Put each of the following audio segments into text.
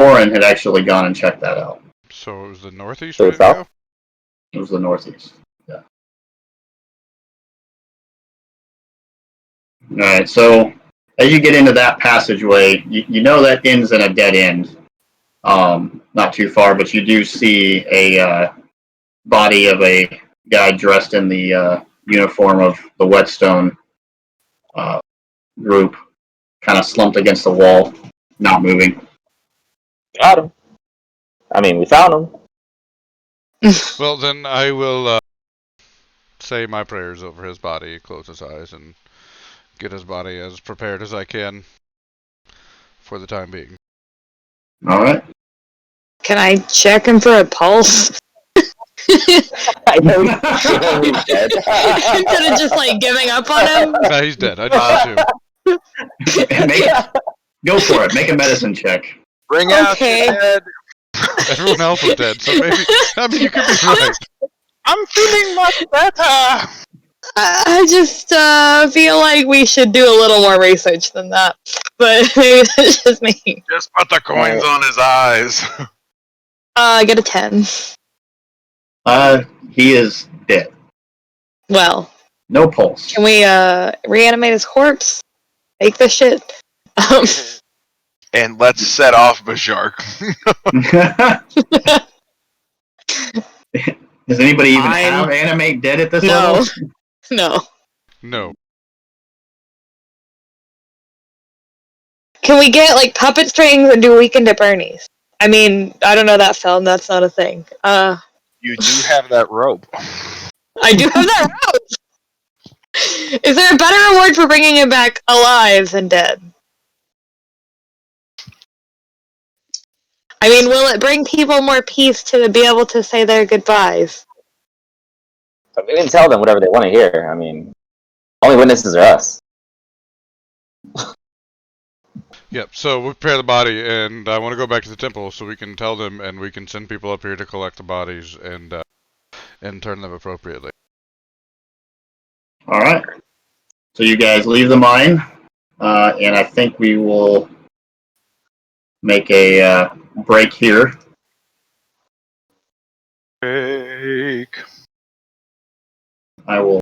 Oren had actually gone and checked that out. So it was the northeast So way to go? It was the northeast. Yeah. All right. So as you get into that passageway, you know that ends in a dead end. Not too far, but you do see a body of a guy dressed in the uniform of the Whetstone group, kind of slumped against the wall, not moving. Got him. I mean, we found him. Well, then I will say my prayers over his body, close his eyes, and get his body as prepared as I can for the time being. All right. Can I check him for a pulse? I know he's dead. Instead of just like giving up on him? Nah, he's dead. I just assumed. Go for it. Make a medicine check. Bring out Okay. your dead. Everyone else was dead, so maybe. I mean, you could be right. I'm feeling much better. I just feel like we should do a little more research than that. But maybe that's just me. Just put the coins on his eyes. I get a 10. He is dead. Well, No pulse. can we reanimate his corpse? Take this shit. And let's set off Bajark. Does anybody even have animate dead at this level? No. No. Can we get like puppet strings and do Weekend at Bernie's? I mean, I don't know that film. That's not a thing. You do have that rope. I do have that rope. Is there a better reward for bringing him back alive than dead? I mean, will it bring people more peace to be able to say their goodbyes? We can tell them whatever they want to hear. I mean, only witnesses are us. Yep, so we'll prepare the body, and I want to go back to the temple so we can tell them, and we can send people up here to collect the bodies and turn them appropriately. All right. So you guys leave the mine, and I think we will make a break here. Break. I will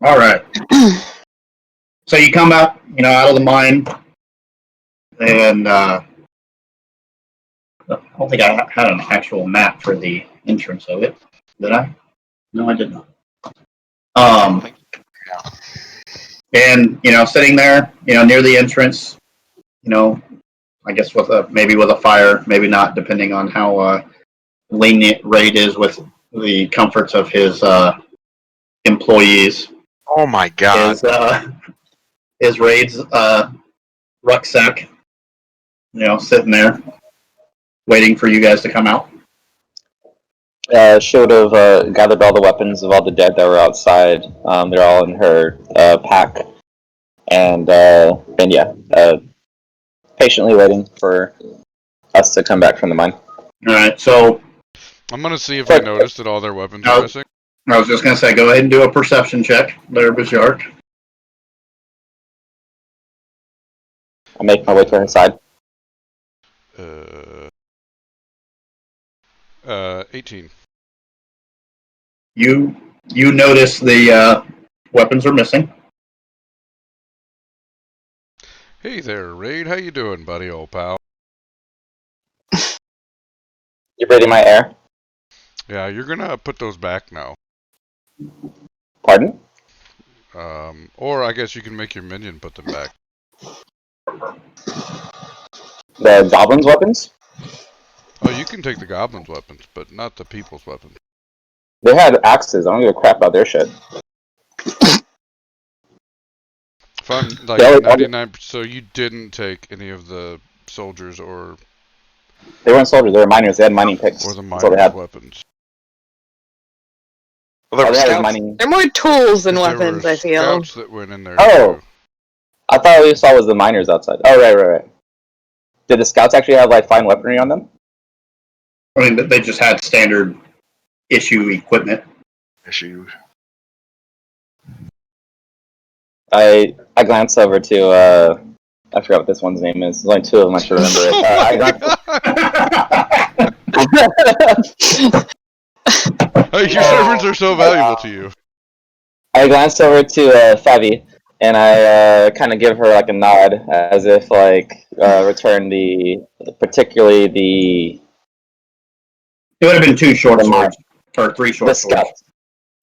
All right. So you come out, out of the mine, and I don't think I had an actual map for the entrance of it. Did I? No, I did not. And sitting there, near the entrance, I guess maybe with a fire, maybe not, depending on how lenient Raid is with the comforts of his employees. Oh my god. Is Raid's rucksack, sitting there, waiting for you guys to come out. She would have gathered all the weapons of all the dead that were outside. They're all in her pack, and yeah, patiently waiting for us to come back from the mine. All right, so I'm gonna see if they noticed that all their weapons are missing. I was just gonna say, go ahead and do a perception check, there, Bizark. I'll make my way to her side. 18. You notice the weapons are missing. Hey there, Raid. How you doing, buddy, old pal? You're breathing my air. Yeah, you're gonna put those back now. Pardon? Or I guess you can make your minion put them back. The goblins' weapons? Oh, you can take the goblins' weapons, but not the people's weapons. They had axes. I don't give a crap about their shit. If I'm like 99, so you didn't take any of the soldiers or They weren't soldiers. They were miners. They had mining picks. the That's all they miners' had. weapons. Well, All they had was scouts. mining. They're more tools than 'Cause weapons, there were I feel. scouts that went in there Oh. too. I thought all you saw was the miners outside. Oh, right. Did the scouts actually have like fine weaponry on them? I mean, they just had standard issue equipment. Issue. I glance over to I forgot what this one's name is. There's only two of them. I should remember it. Your servants are so valuable to you. I glanced over to Favi, and I kind of give her like a nod, as if like return particularly the It would have been two short swords, or three short swords. scouts,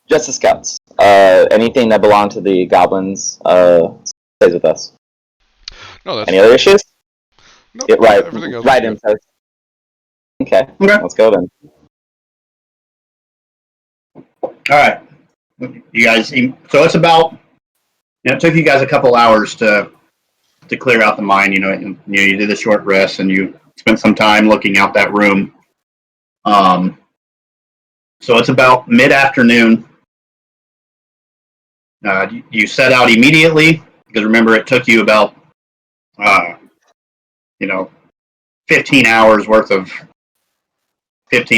just the scouts. Anything that belonged to the goblins stays with us. No, that's Any other issues? nope, Yeah, right. Everything else Right. is good. Okay. Let's go then. All right, you guys. So it's about. It took you guys a couple hours to clear out the mine. You did a short rest and you spent some time looking out that room. So it's about mid-afternoon. You set out immediately because remember it took you about 15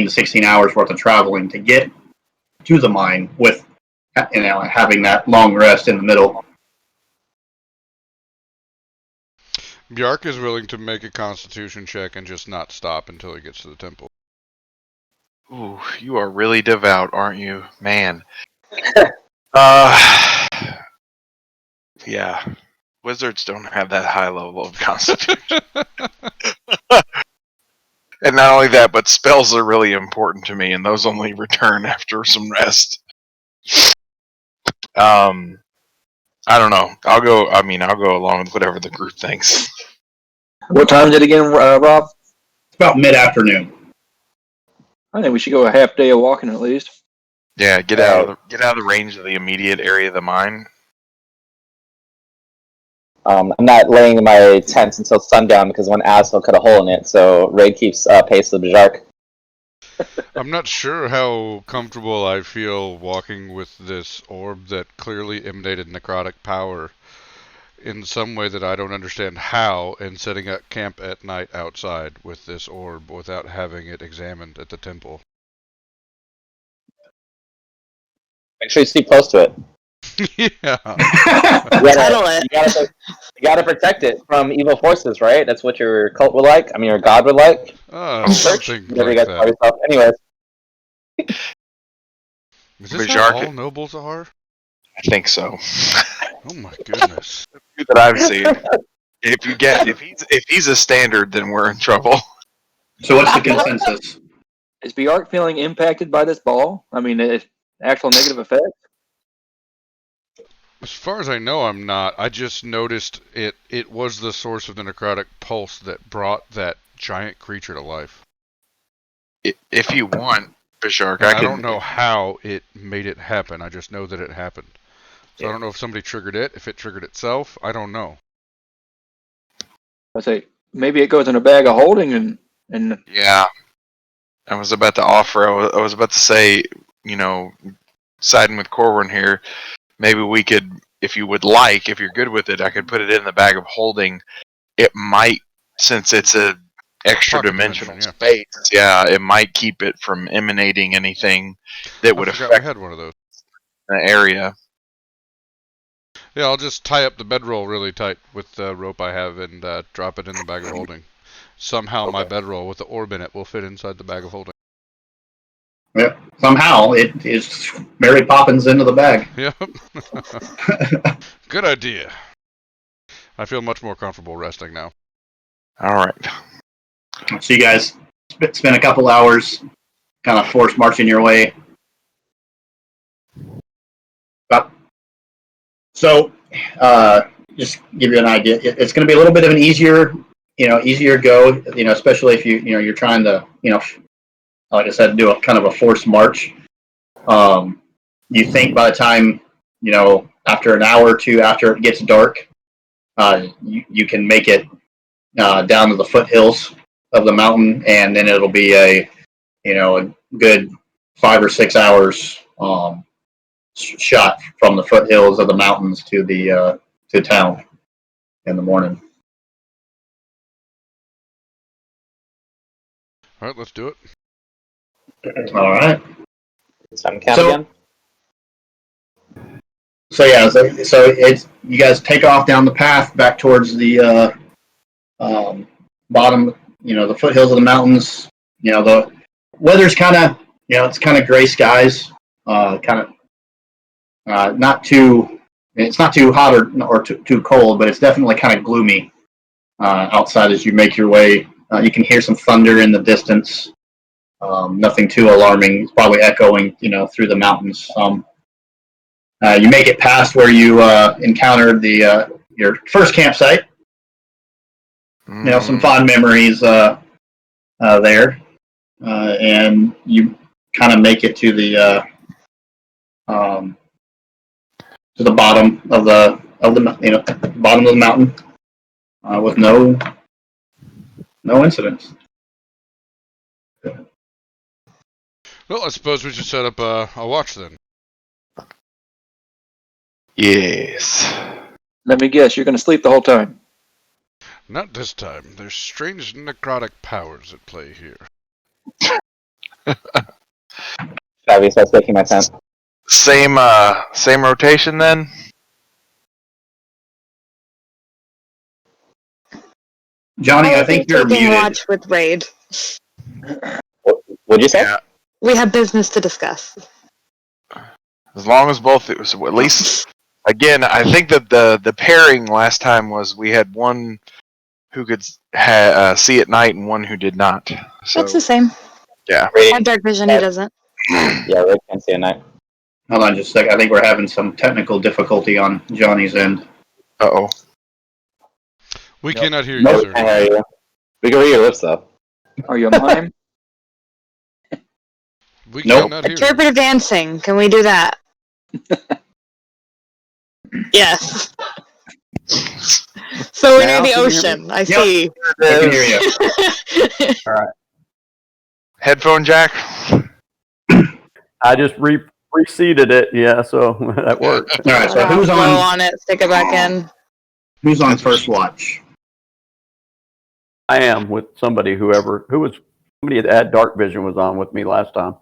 to 16 hours worth of traveling to get to the mine with having that long rest in the middle. Bjark is willing to make a constitution check and just not stop until he gets to the temple. Ooh, you are really devout, aren't you? Man. Yeah. Wizards don't have that high level of constitution. And not only that, but spells are really important to me, and those only return after some rest. I don't know. I'll go along with whatever the group thinks. What time is it again, Rob? It's about mid-afternoon. I think we should go a half day of walking at least. Yeah, get out of the range of the immediate area of the mine. I'm not laying my tent until sundown because one asshole cut a hole in it, so Ray keeps pace with the Bajark. I'm not sure how comfortable I feel walking with this orb that clearly emanated necrotic power in some way that I don't understand how, and setting up camp at night outside with this orb without having it examined at the temple. Make sure you sleep close to it. Yeah. Settle it. You gotta protect it from evil forces, right? That's what your cult would like. I mean, your god would like. Something Whatever you like guys call that. yourself. Anyways, Is this Bajark- how all nobles are? I think so. Oh my goodness. That I've seen. If he's a standard, then we're in trouble. So what's the consensus? Is Bjark feeling impacted by this ball? I mean, actual negative effects? As far as I know, I'm not. I just noticed it was the source of the necrotic pulse that brought that giant creature to life. If you want, Bajark, And I can. don't know how it made it happen. I just know that it happened. So I don't know if somebody triggered it, if it triggered itself. I don't know. I say maybe it goes in a bag of holding and Yeah, I was about to offer. I was about to say, siding with Corwin here. Maybe we could, if you would like, if you're good with it, I could put it in the bag of holding. It might, since it's a extra Pocket dimensional dimension, space. Yeah, it might keep it from emanating anything that would I forgot affect we had one of those. the area. Yeah, I'll just tie up the bedroll really tight with the rope I have and drop it in the bag of holding. Somehow my bedroll with the orb in it will fit inside the bag of holding. Yeah. Somehow it is Mary Poppins into the bag. Yep. Good idea. I feel much more comfortable resting now. All right. So you guys spend a couple hours kind of force marching your way up. So just give you an idea. It's going to be a little bit of an easier go, especially if you're trying to, like I said, do a kind of a forced march. You think by the time, after an hour or two after it gets dark, you can make it down to the foothills of the mountain, and then it'll be a good 5 or 6 hours shot from the foothills of the mountains to the to town in the morning. All right, let's do it. All right. it's time to count So- again. So yeah, so it's you guys take off down the path back towards the bottom, the foothills of the mountains. The weather's kind of, it's kind of gray skies, not too, it's not too hot or too cold, but it's definitely kind of gloomy outside as you make your way. You can hear some thunder in the distance. Nothing too alarming. It's probably echoing, through the mountains. You make it past where you encountered your first campsite. Some fond memories there, and you kind of make it to the bottom of the bottom of the mountain with no incidents. Well, I suppose we should set up a watch then. Yes. let me guess, you're going to sleep the whole time. Not this time. There's strange necrotic powers at play here. Savvy starts making my tent. Same rotation then. Johnny, I will think be you're taking muted. watch with Raid. What'd you say? Yeah. We have business to discuss. As long as both, it was at least. Again, I think that the pairing last time was we had one who could see at night and one who did not. So That's the same. yeah. I have dark vision, he doesn't. Yeah, Ray can't see at night. Hold on just a second. I think we're having some technical difficulty on Johnny's end. Uh-oh. We Nope. cannot hear No, you, we sir. can't hear you. We can read your lips though. Are you a mime? We Nope. cannot hear you. Interpretive dancing. Can we do that? Yes. So we're Now, near the can you hear ocean. I Yep. see. I can hear you. Headphone jack. I just reseated it. Yeah, so that worked. All right, so Blow who's on? on it, stick it back in. Who's on first watch? I am with somebody. Somebody that had dark vision was on with me last time.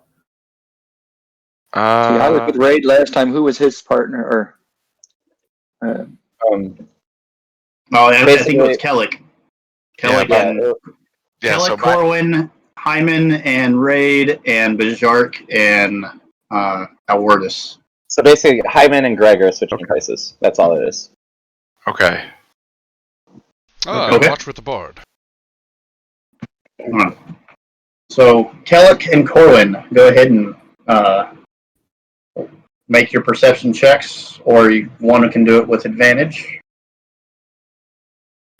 See, I was with Raid last time. Who was his partner? Or Oh, I think it was Kellic. Kellic Yeah, and yeah. So Kellic, Corwin, Hyman, and Raid, and Bajark, and Alwardus. So basically, Hyman and Greg are switching places. That's all it is. okay. Okay. Watch with the bard. So Kellic and Corwin, go ahead and make your perception checks, or one can do it with advantage.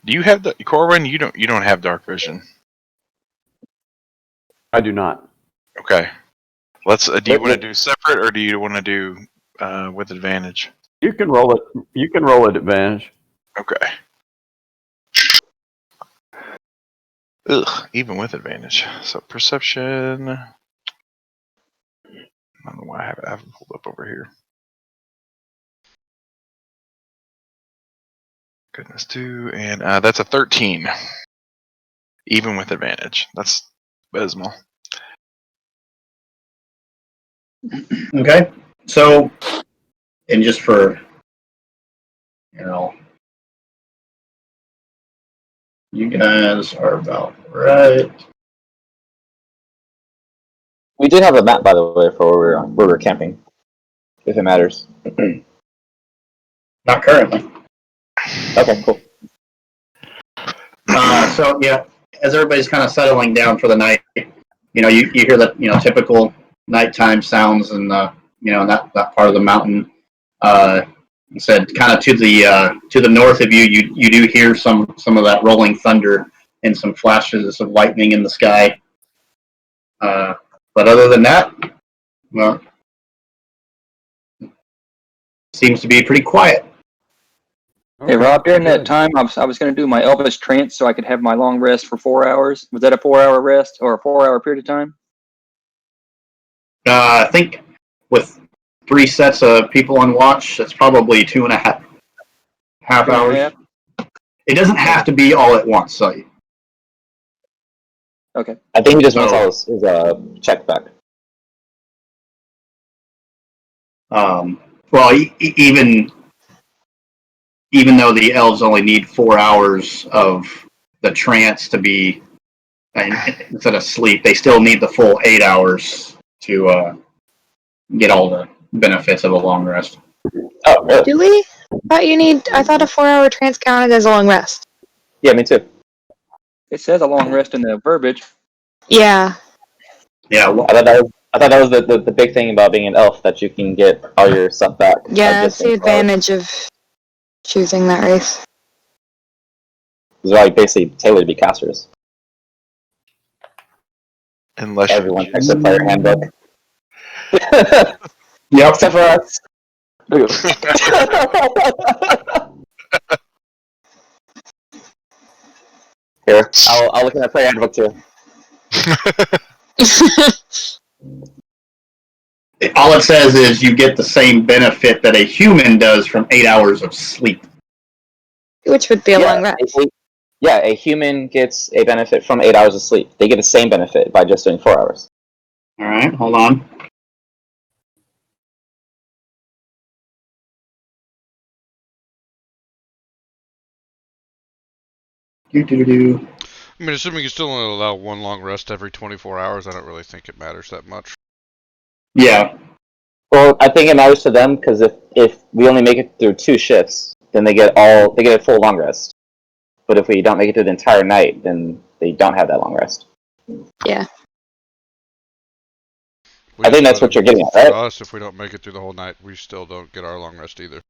Do you have the Corwin? You don't have dark vision. I do not. Okay. Let's. Do you want to do separate, or do you want to do with advantage? You can roll it. You can roll at advantage. Okay. Ugh, even with advantage. So perception. I don't know why I haven't pulled up over here. Goodness, 2, and that's a 13. Even with advantage. That's abysmal. Okay, so, and just for, you guys are about right. We did have a map, by the way, for where we were camping, if it matters. Not currently. Okay, cool. So yeah, as everybody's kind of settling down for the night, you hear the typical nighttime sounds and that part of the mountain. You said kind of to the north of you, you do hear some of that rolling thunder and some flashes of lightning in the sky. But other than that, well, seems to be pretty quiet. hey, Rob, during that time, I was going to do my Elvis trance so I could have my long rest for 4 hours. Was that a 4-hour rest or a 4-hour period of time? I think with 3 sets of people on watch, it's probably 2.5 hours. It doesn't have to be all at once. So. Okay. I think he just wants all his check back. Well, even though the elves only need 4 hours of the trance to be instead of sleep, they still need the full 8 hours to get all the benefits of a long rest. Oh, really? Do we? I thought a 4-hour trance counted as a long rest. Yeah, me too. It says a long rest in the verbiage. Yeah. Yeah. Well, I thought that was the big thing about being an elf, that you can get all your stuff back. Yeah, that's the advantage of choosing that race. They're like basically tailored to be casters. Unless everyone checks the player handbook. Yep. Except for us. Here, I'll look at that player handbook too. All it says is you get the same benefit that a human does from 8 hours of sleep. Which would be a long rest. A human gets a benefit from 8 hours of sleep. They get the same benefit by just doing 4 hours. All right, hold on. I mean, assuming you still only allow one long rest every 24 hours, I don't really think it matters that much. Yeah. Well, I think it matters to them because if we only make it through 2 shifts, then they get a full long rest. But if we don't make it through the entire night, then they don't have that long rest. Yeah. I think that's what you're getting at, right? For us, if we don't make it through the whole night, we still don't get our long rest either.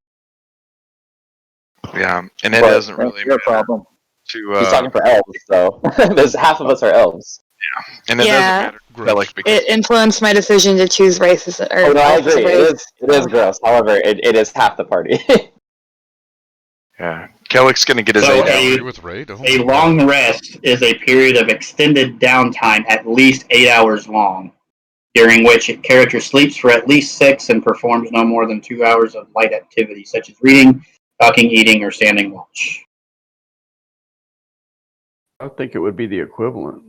Yeah, and it doesn't really matter. Problem. He's talking for elves, so there's half of us are elves. Yeah, and it doesn't matter. Like, because it influenced my decision to choose races. No, I agree. It is gross. However, it is half the party. Yeah. Kellick's going to get his So 8 hours. Agree with Raid? Oh A my long God. rest is a period of extended downtime at least 8 hours long, during which a character sleeps for at least 6 and performs no more than 2 hours of light activity, such as reading, talking, eating, or standing watch. I think it would be the equivalent.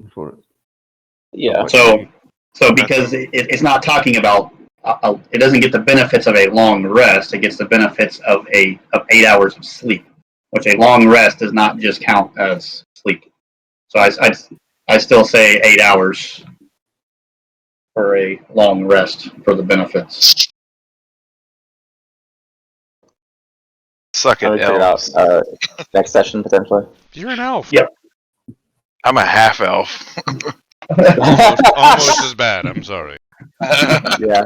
Yeah. What So, you- because it's not talking about, it doesn't get the benefits of a long rest. It gets the benefits of 8 hours of sleep, which a long rest does not just count as sleep. So I still say 8 hours for a long rest for the benefits. Suck I'll it, figure it out elves. next session potentially. You're an elf. Yep. I'm a half elf. Almost as bad. I'm sorry. Yeah.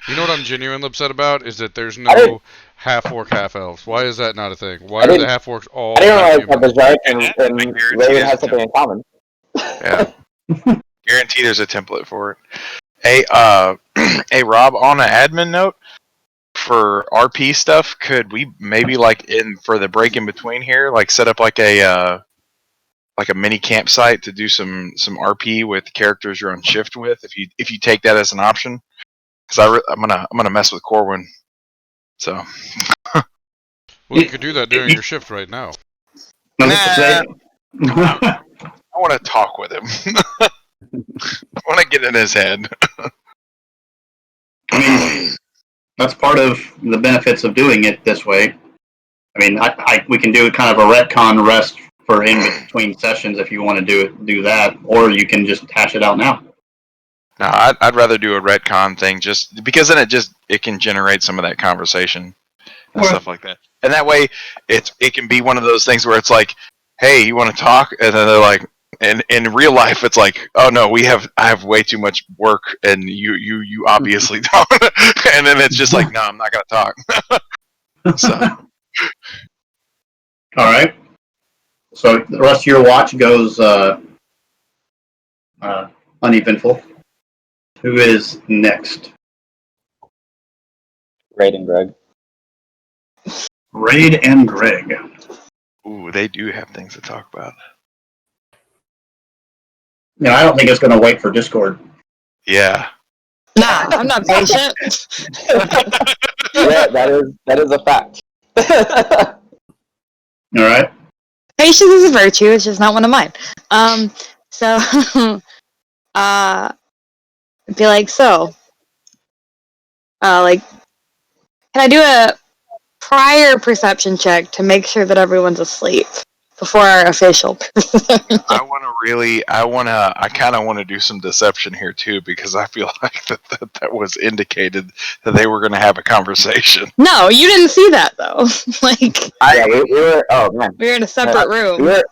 You know what I'm genuinely upset about is that there's I didn't- no half orc, half elves. Why is that not a thing? Why I are the didn't- half orcs I all didn't half realize that human? Berserk and Guaranteed Raven there's had a something in common. Yeah. Guarantee there's a template for it. Hey, hey, Rob, on an admin note, for RP stuff, could we maybe for the break in between here, set up like a mini campsite to do some RP with characters you're on shift with, if you take that as an option? Because I'm gonna mess with Corwin. So Well, you could do that during your shift right now. I want to talk with him. I want to get in his head. I mean, that's part of the benefits of doing it this way. I mean, we can do kind of a retcon rest for in between sessions if you want to do that, or you can just hash it out now. No, I'd rather do a retcon thing, just because then it can generate some of that conversation and stuff like that. And that way, it can be one of those things where it's like, hey, you want to talk? And then they're like, and in real life, it's like, oh no, I have way too much work, and you obviously don't. And then it's just like, no, I'm not gonna talk. So All right. So the rest of your watch goes uneventful. Who is next? Raid and Greg. Raid and Greg. ooh, they do have things to talk about. I don't think it's going to wait for Discord. Yeah. Nah, I'm not patient. Yeah, that is a fact. All right. Patience is a virtue. It's just not one of mine. So, be like, can I do a prior perception check to make sure that everyone's asleep before our official? I kind of want to do some deception here too, because I feel like that was indicated that they were going to have a conversation. No, you didn't see that though. Yeah, we were. Oh man, we were in a separate room. we're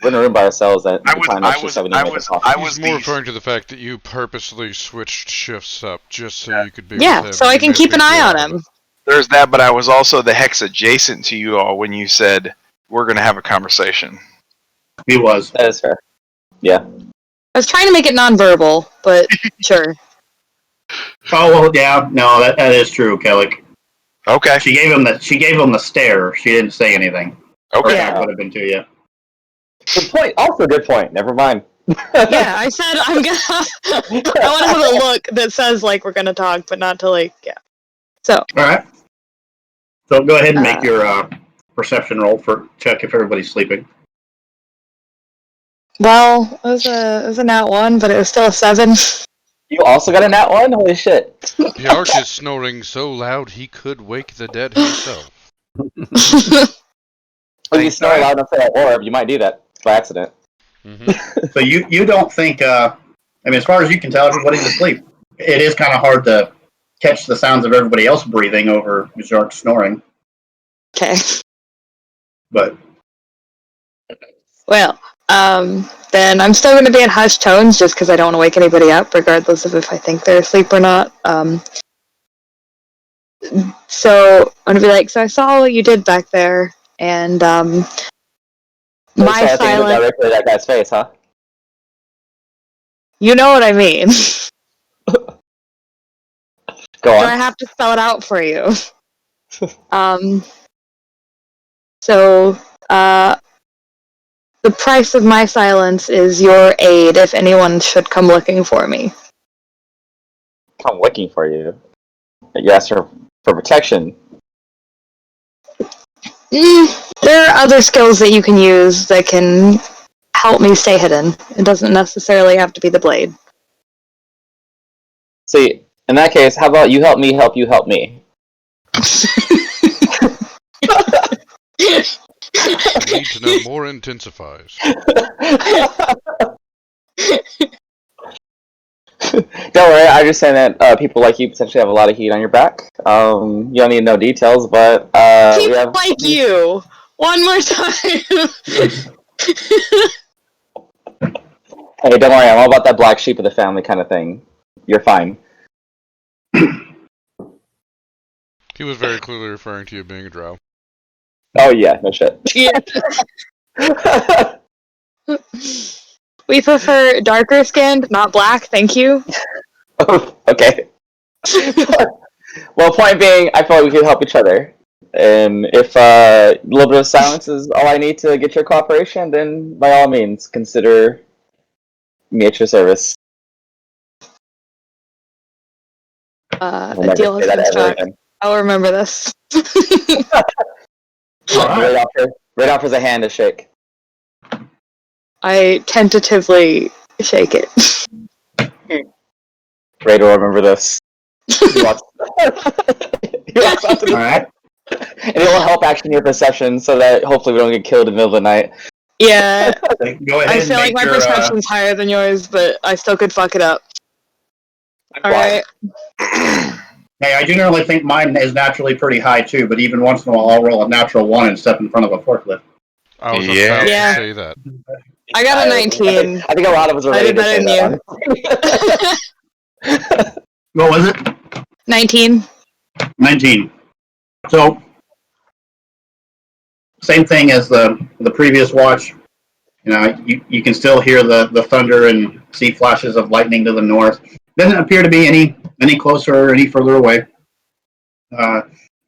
in a room by ourselves at the I was time. He's more referring to the fact that you purposely switched shifts up just so you could be Yeah, with him. so I You can made a keep an big eye deal on out of him. it. There's that, but I was also the hex adjacent to you all when you said we're going to have a conversation. He was. That is fair. Yeah. I was trying to make it nonverbal, but sure. Oh well, yeah. No, that is true, Kelly. Okay. She gave him the stare. She didn't say anything. Okay. Yeah. That would have been to you. Good point. Also, good point. Never mind. Yeah, I said I'm gonna. I want to have a look that says we're gonna talk, but not to yeah. So. All right. So go ahead and make your perception roll for check if everybody's sleeping. Well, it was a nat 1, but it was still a 7. You also got a nat 1? Holy shit. The arc is snoring so loud he could wake the dead himself. When you snore loud enough for that orb, you might do that by accident. Mm-hmm. So you don't think? I mean, as far as you can tell, everybody's asleep. It is kind of hard to catch the sounds of everybody else breathing over Jark snoring. Okay. But well, then I'm still going to be in hushed tones just because I don't want to wake anybody up, regardless of if I think they're asleep or not. So I'm going to be like, so I saw what you did back there, and my silence. Directly at that guy's face, huh? You know what I mean. Go on. Do I have to spell it out for you? So, the price of my silence is your aid if anyone should come looking for me. Come looking for you. You asked for protection. There are other skills that you can use that can help me stay hidden. It doesn't necessarily have to be the blade. See, in that case, how about you help me help you help me? The need to know more intensifies. Don't worry, I just saying that people like you potentially have a lot of heat on your back. You don't need to know details, but we People have like you! One more time! Hey, don't worry, I'm all about that black sheep of the family kind of thing. You're fine. He was very clearly referring to you being a drow. Oh yeah, no shit. Yeah. We prefer darker skinned, not black, thank you. Oh, okay. Well, point being, I felt like we could help each other. And if a little bit of silence is all I need to get your cooperation, then by all means, consider me at your service. I'll A never deal say has that been ever struck. again. I'll remember this. Right off as a hand to shake. I tentatively shake it. Ray will remember this. He walks out to the Alright. and it will help action your perception so that hopefully we don't get killed in the middle of the night. Yeah, Go ahead I and feel like make my your, perception's higher than yours, but I still could fuck it up. Alright. Hey, I generally think mine is naturally pretty high too, but even once in a while I'll roll a natural 1 and step in front of a forklift. I was Yeah. about Yeah. to say that. I got a 19. I think a lot of us are I ready did to better say than that. you. What was it? 19. 19. So, same thing as the previous watch. You know, you can still hear the thunder and see flashes of lightning to the north. Doesn't appear to be any closer or any further away.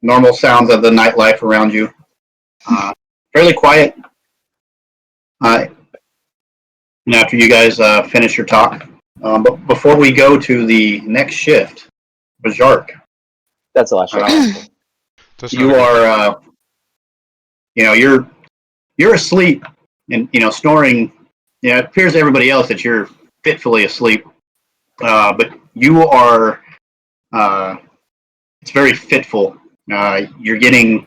Normal sounds of the nightlife around you. Fairly quiet. And after you guys finish your talk, but before we go to the next shift, Bajark, That's the last shot. That's you not a good thing. are, you're asleep and snoring. It appears to everybody else that you're fitfully asleep, but you are. It's very fitful. You're getting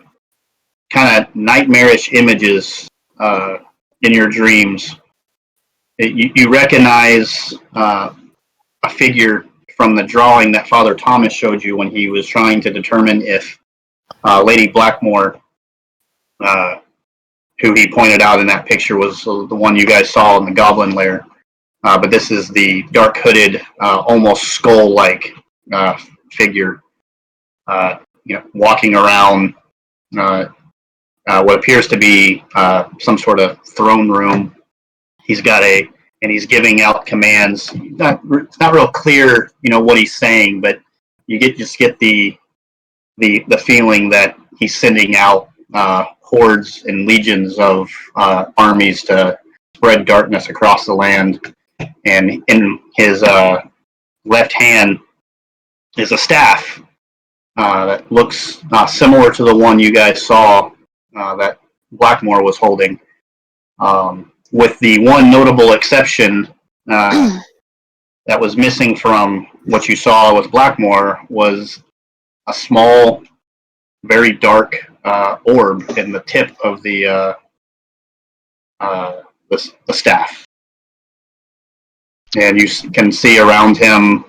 kind of nightmarish images in your dreams. You recognize a figure from the drawing that Father Thomas showed you when he was trying to determine if Lady Blackmore, who he pointed out in that picture, was the one you guys saw in the Goblin Lair. But this is the dark hooded, almost skull-like figure, walking around what appears to be some sort of throne room. He's giving out commands. It's not real clear, what he's saying, but you just get the feeling that he's sending out hordes and legions of armies to spread darkness across the land. And in his left hand is a staff that looks similar to the one you guys saw that Blackmore was holding, with the one notable exception that was missing from what you saw with Blackmore was a small, very dark orb in the tip of the staff. And you can see around him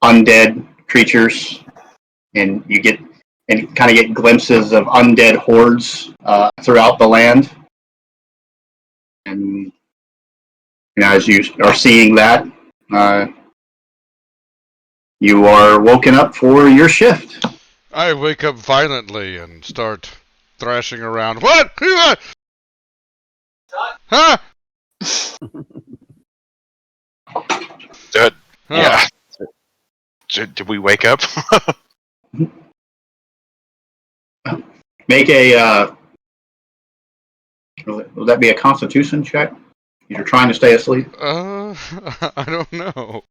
undead creatures, and you kind of get glimpses of undead hordes throughout the land. And as you are seeing that, you are woken up for your shift. I wake up violently and start thrashing around. What? Huh? Yeah. Did we wake up? Make a. Will that be a Constitution check? You're trying to stay asleep. I don't know.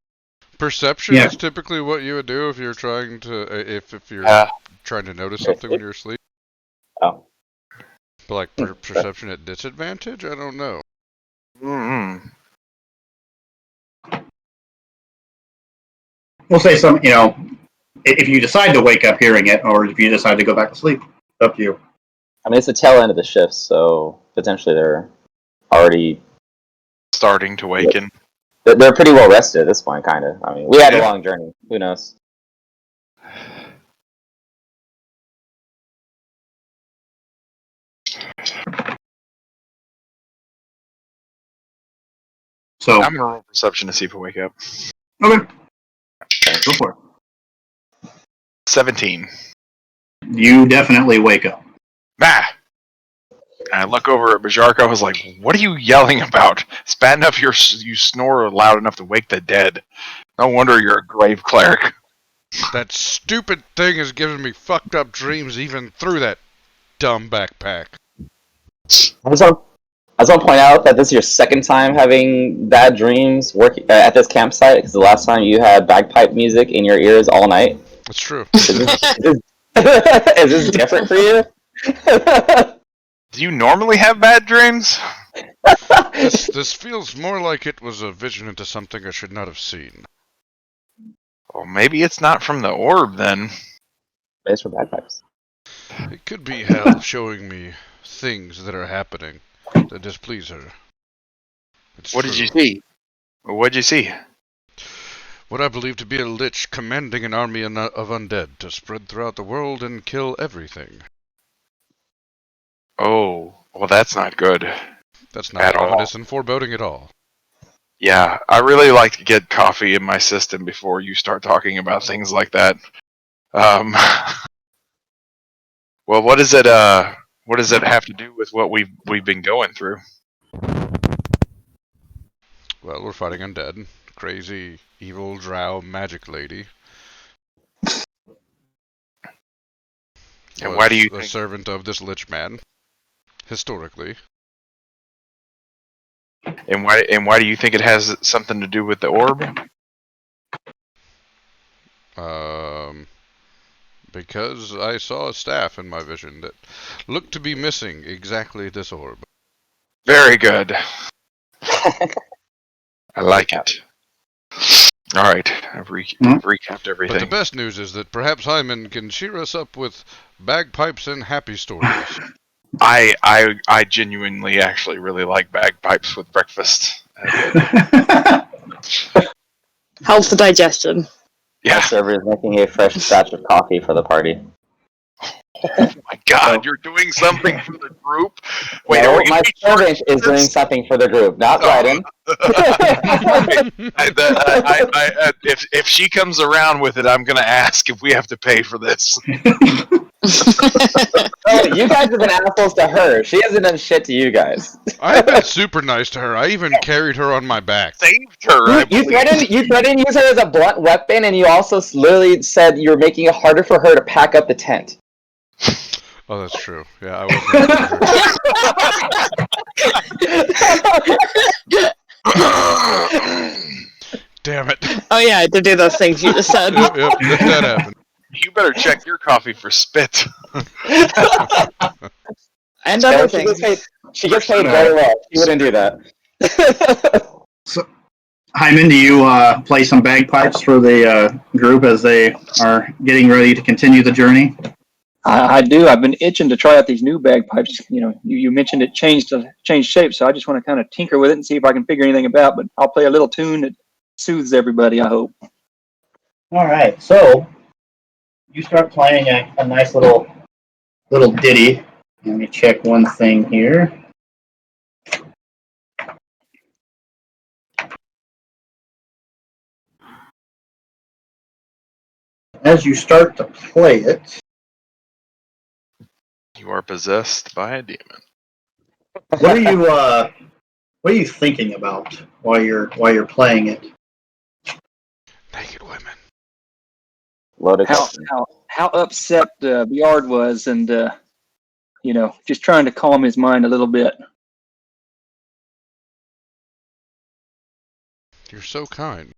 Perception Yeah. is typically what you would do if you're trying to if you're trying to notice something when you're asleep. Oh. But like perception at disadvantage, I don't know. Mm-hmm. We'll say some. If you decide to wake up hearing it, or if you decide to go back to sleep, up to you. I mean, it's the tail end of the shift, so potentially they're already Starting to waken. they're pretty well rested at this point, kind of. I mean, we had a long journey. Who knows? So I'm gonna roll perception to see if I wake up. okay, go for it. 17. You definitely wake up. Ah! And I look over at Bajarka. I was like, "What are you yelling about? It's bad enough you snore loud enough to wake the dead. No wonder you're a grave cleric." That stupid thing is giving me fucked up dreams even through that dumb backpack. I just want to point out that this is your second time having bad dreams at this campsite, because the last time you had bagpipe music in your ears all night. That's true. Is this different for you? Do you normally have bad dreams? This feels more like it was a vision into something I should not have seen. Well, maybe it's not from the orb then. It's for bagpipes. It could be hell showing me things that are happening that displease her. It's What true. did you see? What'd you see? What I believe to be a lich commanding an army of undead to spread throughout the world and kill everything. Oh, well, that's not good. That's not At all. ominous and foreboding at all. Yeah, I really like to get coffee in my system before you start talking about things like that. Well, what does it have to do with what we've been going through? Well, we're fighting undead. Crazy, evil drow magic lady. And why do you the think... servant of this lich man? Historically. And why do you think it has something to do with the orb? Because I saw a staff in my vision that looked to be missing exactly this orb. Very good. I like it. All right, I've recapped everything. But the best news is that perhaps Hyman can cheer us up with bagpipes and happy stories. I genuinely actually really like bagpipes with breakfast. Helps the digestion. Yeah. Our server is making a fresh batch of coffee for the party. Oh my God, you're doing something for the group? Wait, no, are you my servant is doing something for the group, not Bryden. If she comes around with it, I'm gonna ask if we have to pay for this. Oh, you guys have been assholes to her. She hasn't done shit to you guys. I've been super nice to her. I even carried her on my back. Saved her. You threatened to use her as a blunt weapon, and you also literally said you were making it harder for her to pack up the tent. Oh, that's true. Yeah, I was. Damn it. Oh yeah, I did do those things you just said. Yep, that happened. You better check your coffee for spit. And other things. She gets paid very well. She wouldn't do that. So, Hyman, do you play some bagpipes for the group as they are getting ready to continue the journey? I do. I've been itching to try out these new bagpipes. You mentioned it changed shape, so I just want to kind of tinker with it and see if I can figure anything about. But I'll play a little tune that soothes everybody, I hope. All right, so you start playing a nice little ditty. Let me check one thing here. As you start to play it, You are possessed by a demon. what are you thinking about while you're playing it? Naked women. Loaded How upset Bjard was, and just trying to calm his mind a little bit. You're so kind.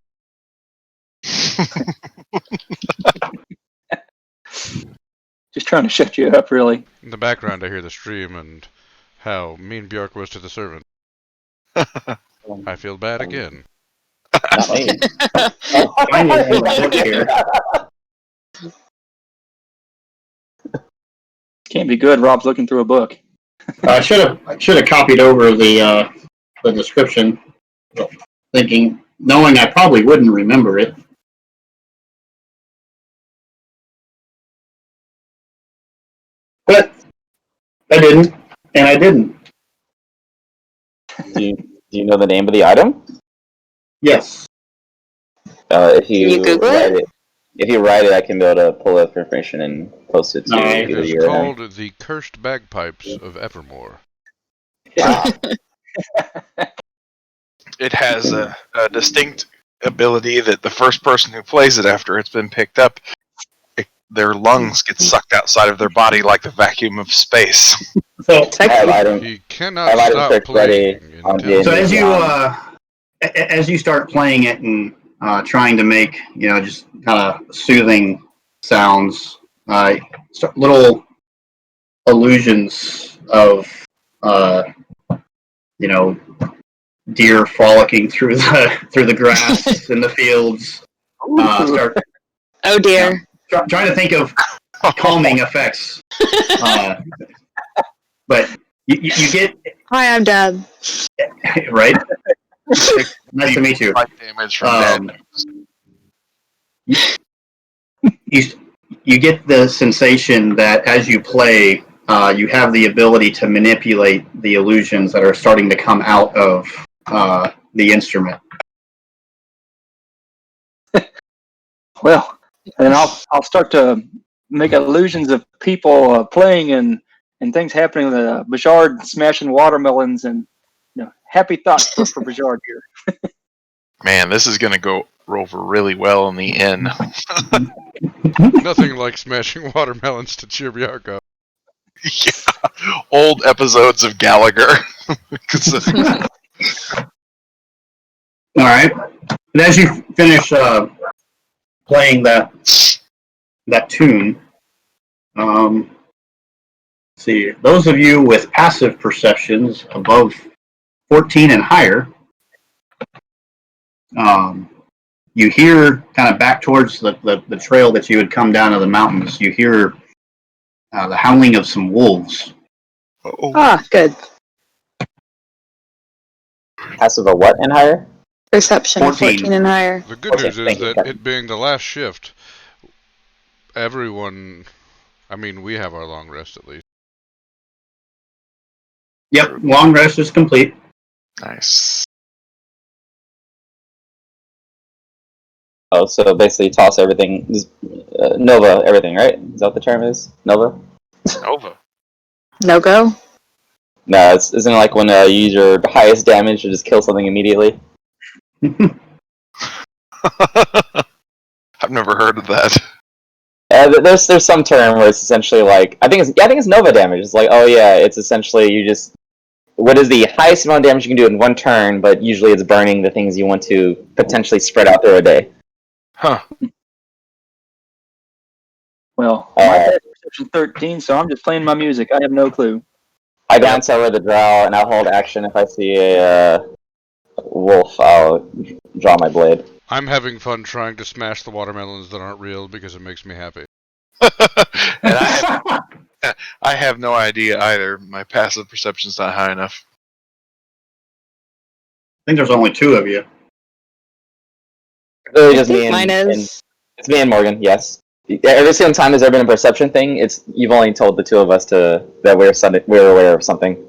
Just trying to shut you up, really. In the background, I hear the stream and how mean Bjork was to the servant. I feel bad again. Not me. Finding the book here. Can't be good. Rob's looking through a book. I should have copied over the description, knowing I probably wouldn't remember it. But I didn't, and I didn't. Do you know the name of the item? Yes. If Can you Google write it? if you write it, I can be able to pull it for information and post it to No, It either is you or him. called the Cursed Bagpipes of Evermore. It has a distinct ability that the first person who plays it after it's been picked up, their lungs get sucked outside of their body like the vacuum of space. So, I have item. He I cannot have item stop search ready playing on until... D&D. as you start playing it and trying to make just kind of soothing sounds, little illusions of deer frolicking through the grass in the fields. Start Oh dear. trying to think of calming effects, but you get Hi, I'm Dad. right. Nice to meet you. Life damage from dead. You get the sensation that as you play, you have the ability to manipulate the illusions that are starting to come out of the instrument. Well, and I'll start to make illusions of people playing and things happening with Bajard smashing watermelons and happy thoughts for Bajard here. Man, this is going to go over really well in the end. Nothing like smashing watermelons to cheer Bjork up. Yeah. Old episodes of Gallagher. All right. And as you finish playing that tune, see, those of you with passive perceptions above 14 and higher, you hear kind of back towards the trail that you had come down to the mountains, you hear the howling of some wolves. Oh, Ah, good. Passive a what and higher? Perception of 14. 14 and higher. The good Okay, news is thank you, that Captain. it being the last shift, everyone... I mean, we have our long rest at least. Yep, long rest is complete. nice. Oh, so basically toss everything. Nova everything, right? Is that what the term is? Nova? Nova. No go? No, isn't it like when you use your highest damage to just kill something immediately? I've never heard of that. There's some term where it's essentially like I think it's Nova damage. It's like, oh yeah, it's essentially you just what is the highest amount of damage you can do in one turn, but usually it's burning the things you want to potentially spread out through a day. Huh. Well, my passive perception 13, so I'm just playing my music. I have no clue. I glance over the drow and I'll hold action if I see a wolf. I'll draw my blade. I'm having fun trying to smash the watermelons that aren't real because it makes me happy. And I have no idea either. My passive perception's not high enough. I think there's only two of you. Really I just me think and, mine is. it's me and Morgan. Yes. Every single time there's ever been a perception thing, you've only told the two of us that we're aware of something.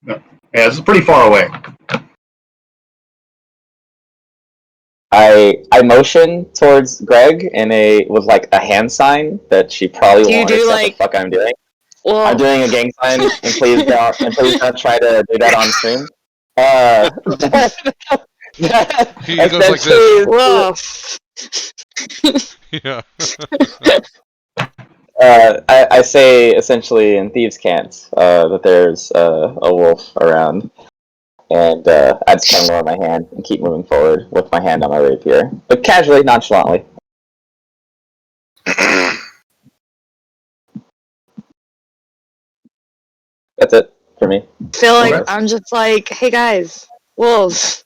Yeah, this is pretty far away. I motion towards Greg with like a hand sign that she probably Do you won't do, accept like- the fuck I'm doing. Well, I'm doing a gang sign, and please don't try to do that on stream. He goes like this. whoa. Yeah. I say essentially in Thieves' Cant that there's a wolf around, and I just kind of lower my hand and keep moving forward with my hand on my rapier, but casually, nonchalantly. That's it for me. I feel like Okay. I'm just like, hey guys, wolves.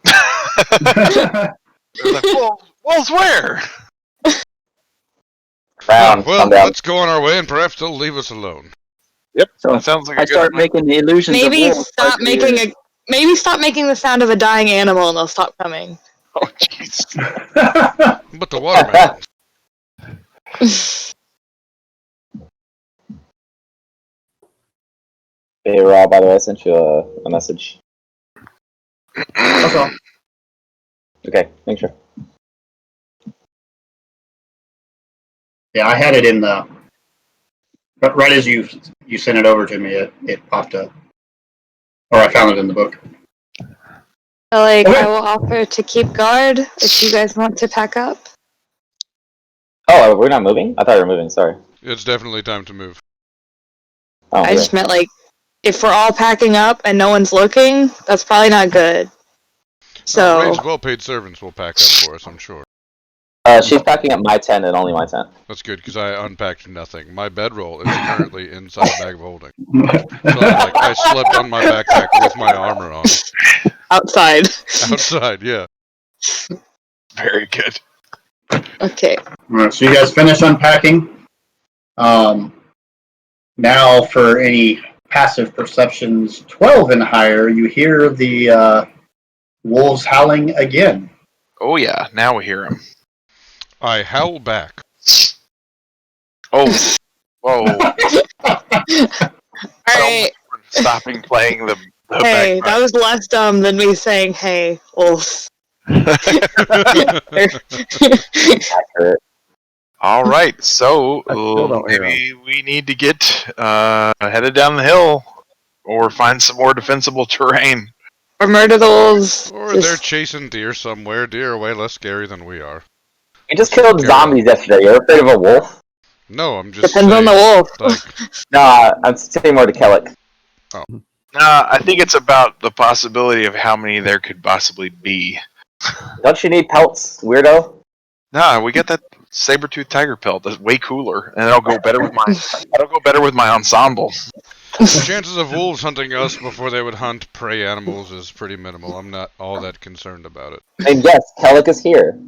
They're like, wolves where? Round, well, calm down. let's go on our way, and perhaps they'll leave us alone. Yep, So that sounds like a I good start plan. making the illusions Maybe of wolves. stop making the sound of a dying animal, and they'll stop coming. Oh, jeez. But the watermelons. Hey, Rob, by the way, I sent you a message. That's all. Okay, make sure. Yeah, I had it in the. But right as you sent it over to me, it popped up, or I found it in the book. So, like, Okay. I will offer to keep guard if you guys want to pack up. Oh, we're not moving? I thought we were moving, sorry. It's definitely time to move. Oh, I okay. just meant, like, if we're all packing up and no one's looking, that's probably not good. So, Ray's well-paid servants will pack up for us, I'm sure. She's packing up my tent and only my tent. That's good, because I unpacked nothing. My bedroll is currently inside a bag of holding. So, I slept on my backpack with my armor on. outside. Outside, yeah. Very good. Okay. All right, so you guys finish unpacking. Now for any passive perceptions 12 and higher, you hear the wolves howling again. Oh, yeah, now we hear him. I howl back. Oh, whoa. Alright. Stopping playing the Hey, bagpipe. that was less dumb than me saying, hey, wolves. Accurate. All right, so I still don't hear maybe we need to get headed down the hill or find some more defensible terrain. Or murder the wolves. Or they're chasing deer somewhere. Deer are way less scary than we are. We just killed Carol. zombies yesterday. You're afraid of a wolf? No, I'm just Depends on the saying, wolf. like, No, I'm saying more to Kellic. I think it's about the possibility of how many there could possibly be. Don't you need pelts, weirdo? Nah, we got that saber-tooth tiger pelt. That's way cooler, and it'll go better with my. That'll go better with my ensemble. the chances of wolves hunting us before they would hunt prey animals is pretty minimal. I'm not all that concerned about it. And yes, Kellic is here.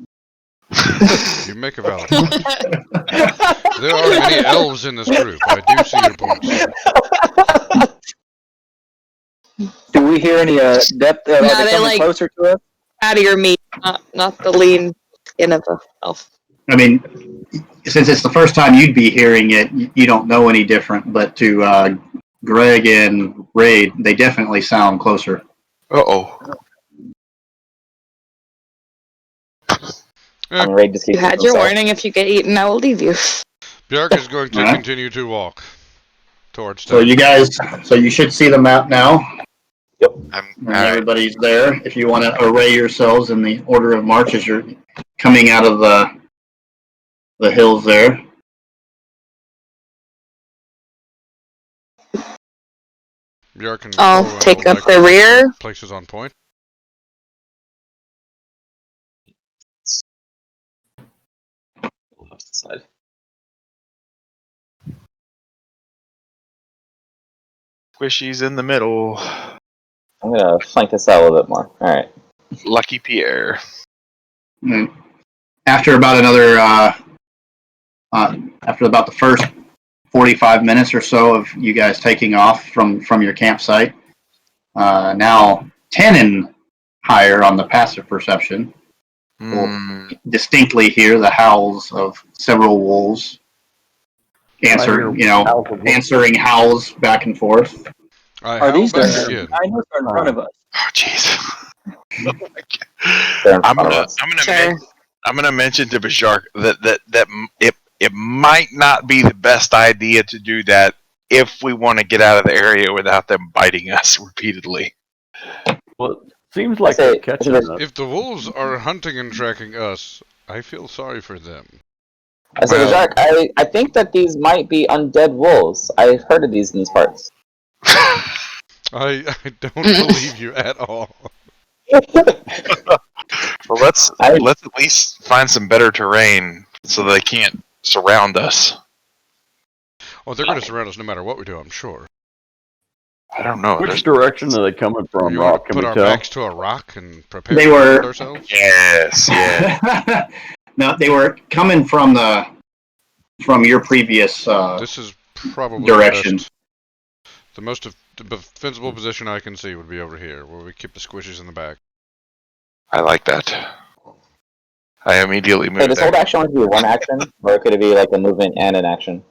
You make a valid point. There are many elves in this group. I do see your point, sir. Do we hear any depth? Are No, they they, coming like- closer to us? Out of your meat, not the lean skin of the elf. I mean, since it's the first time you'd be hearing it, you don't know any different. But to Greg and Ray, they definitely sound closer. Uh-oh. Ray just You keeps had your warning. If you get eaten, I will leave you. Bjark is going to Alright. continue to walk towards So town. you should see the map now. I'm, And all right. everybody's there. If you want to array yourselves in the order of march as you're coming out of the hills there. Bjark can I'll go take and up the likely rear. Places on point. Side. Squishy's in the middle. I'm gonna flank this out a little bit more. Alright. Lucky Pierre. And after about another, after about the first 45 minutes or so of you guys taking off from your campsite, now 10 and higher on the passive perception Mm, distinctly hear the howls of several wolves answering howls back and forth. I Are howl these back the again. dinos or in front of us? oh, jeez. They're in I'm front of gonna, us. Sure. I'm gonna mention to Bajark that it might not be the best idea to do that if we want to get out of the area without them biting us repeatedly. Well, it seems like I say- they're catching us. If the wolves are hunting and tracking us, I feel sorry for them. I said, Zark, I think that these might be undead wolves. I've heard of these in these parts. I don't believe you at all. Well, let's at least find some better terrain so they can't surround us. Well, they're going to surround us no matter what we do, I'm sure. I don't know. Which direction are they coming from, You Rock? want to Can put we our tell? backs to a rock and prepare They to were- defend ourselves? Yes, yeah. No, they were coming from your previous This is probably direction. the most defensible position I can see would be over here, where we keep the squishes in the back. I like that. I immediately Hey, moved does there. hold action want to be one action, or could it be like a movement and an action?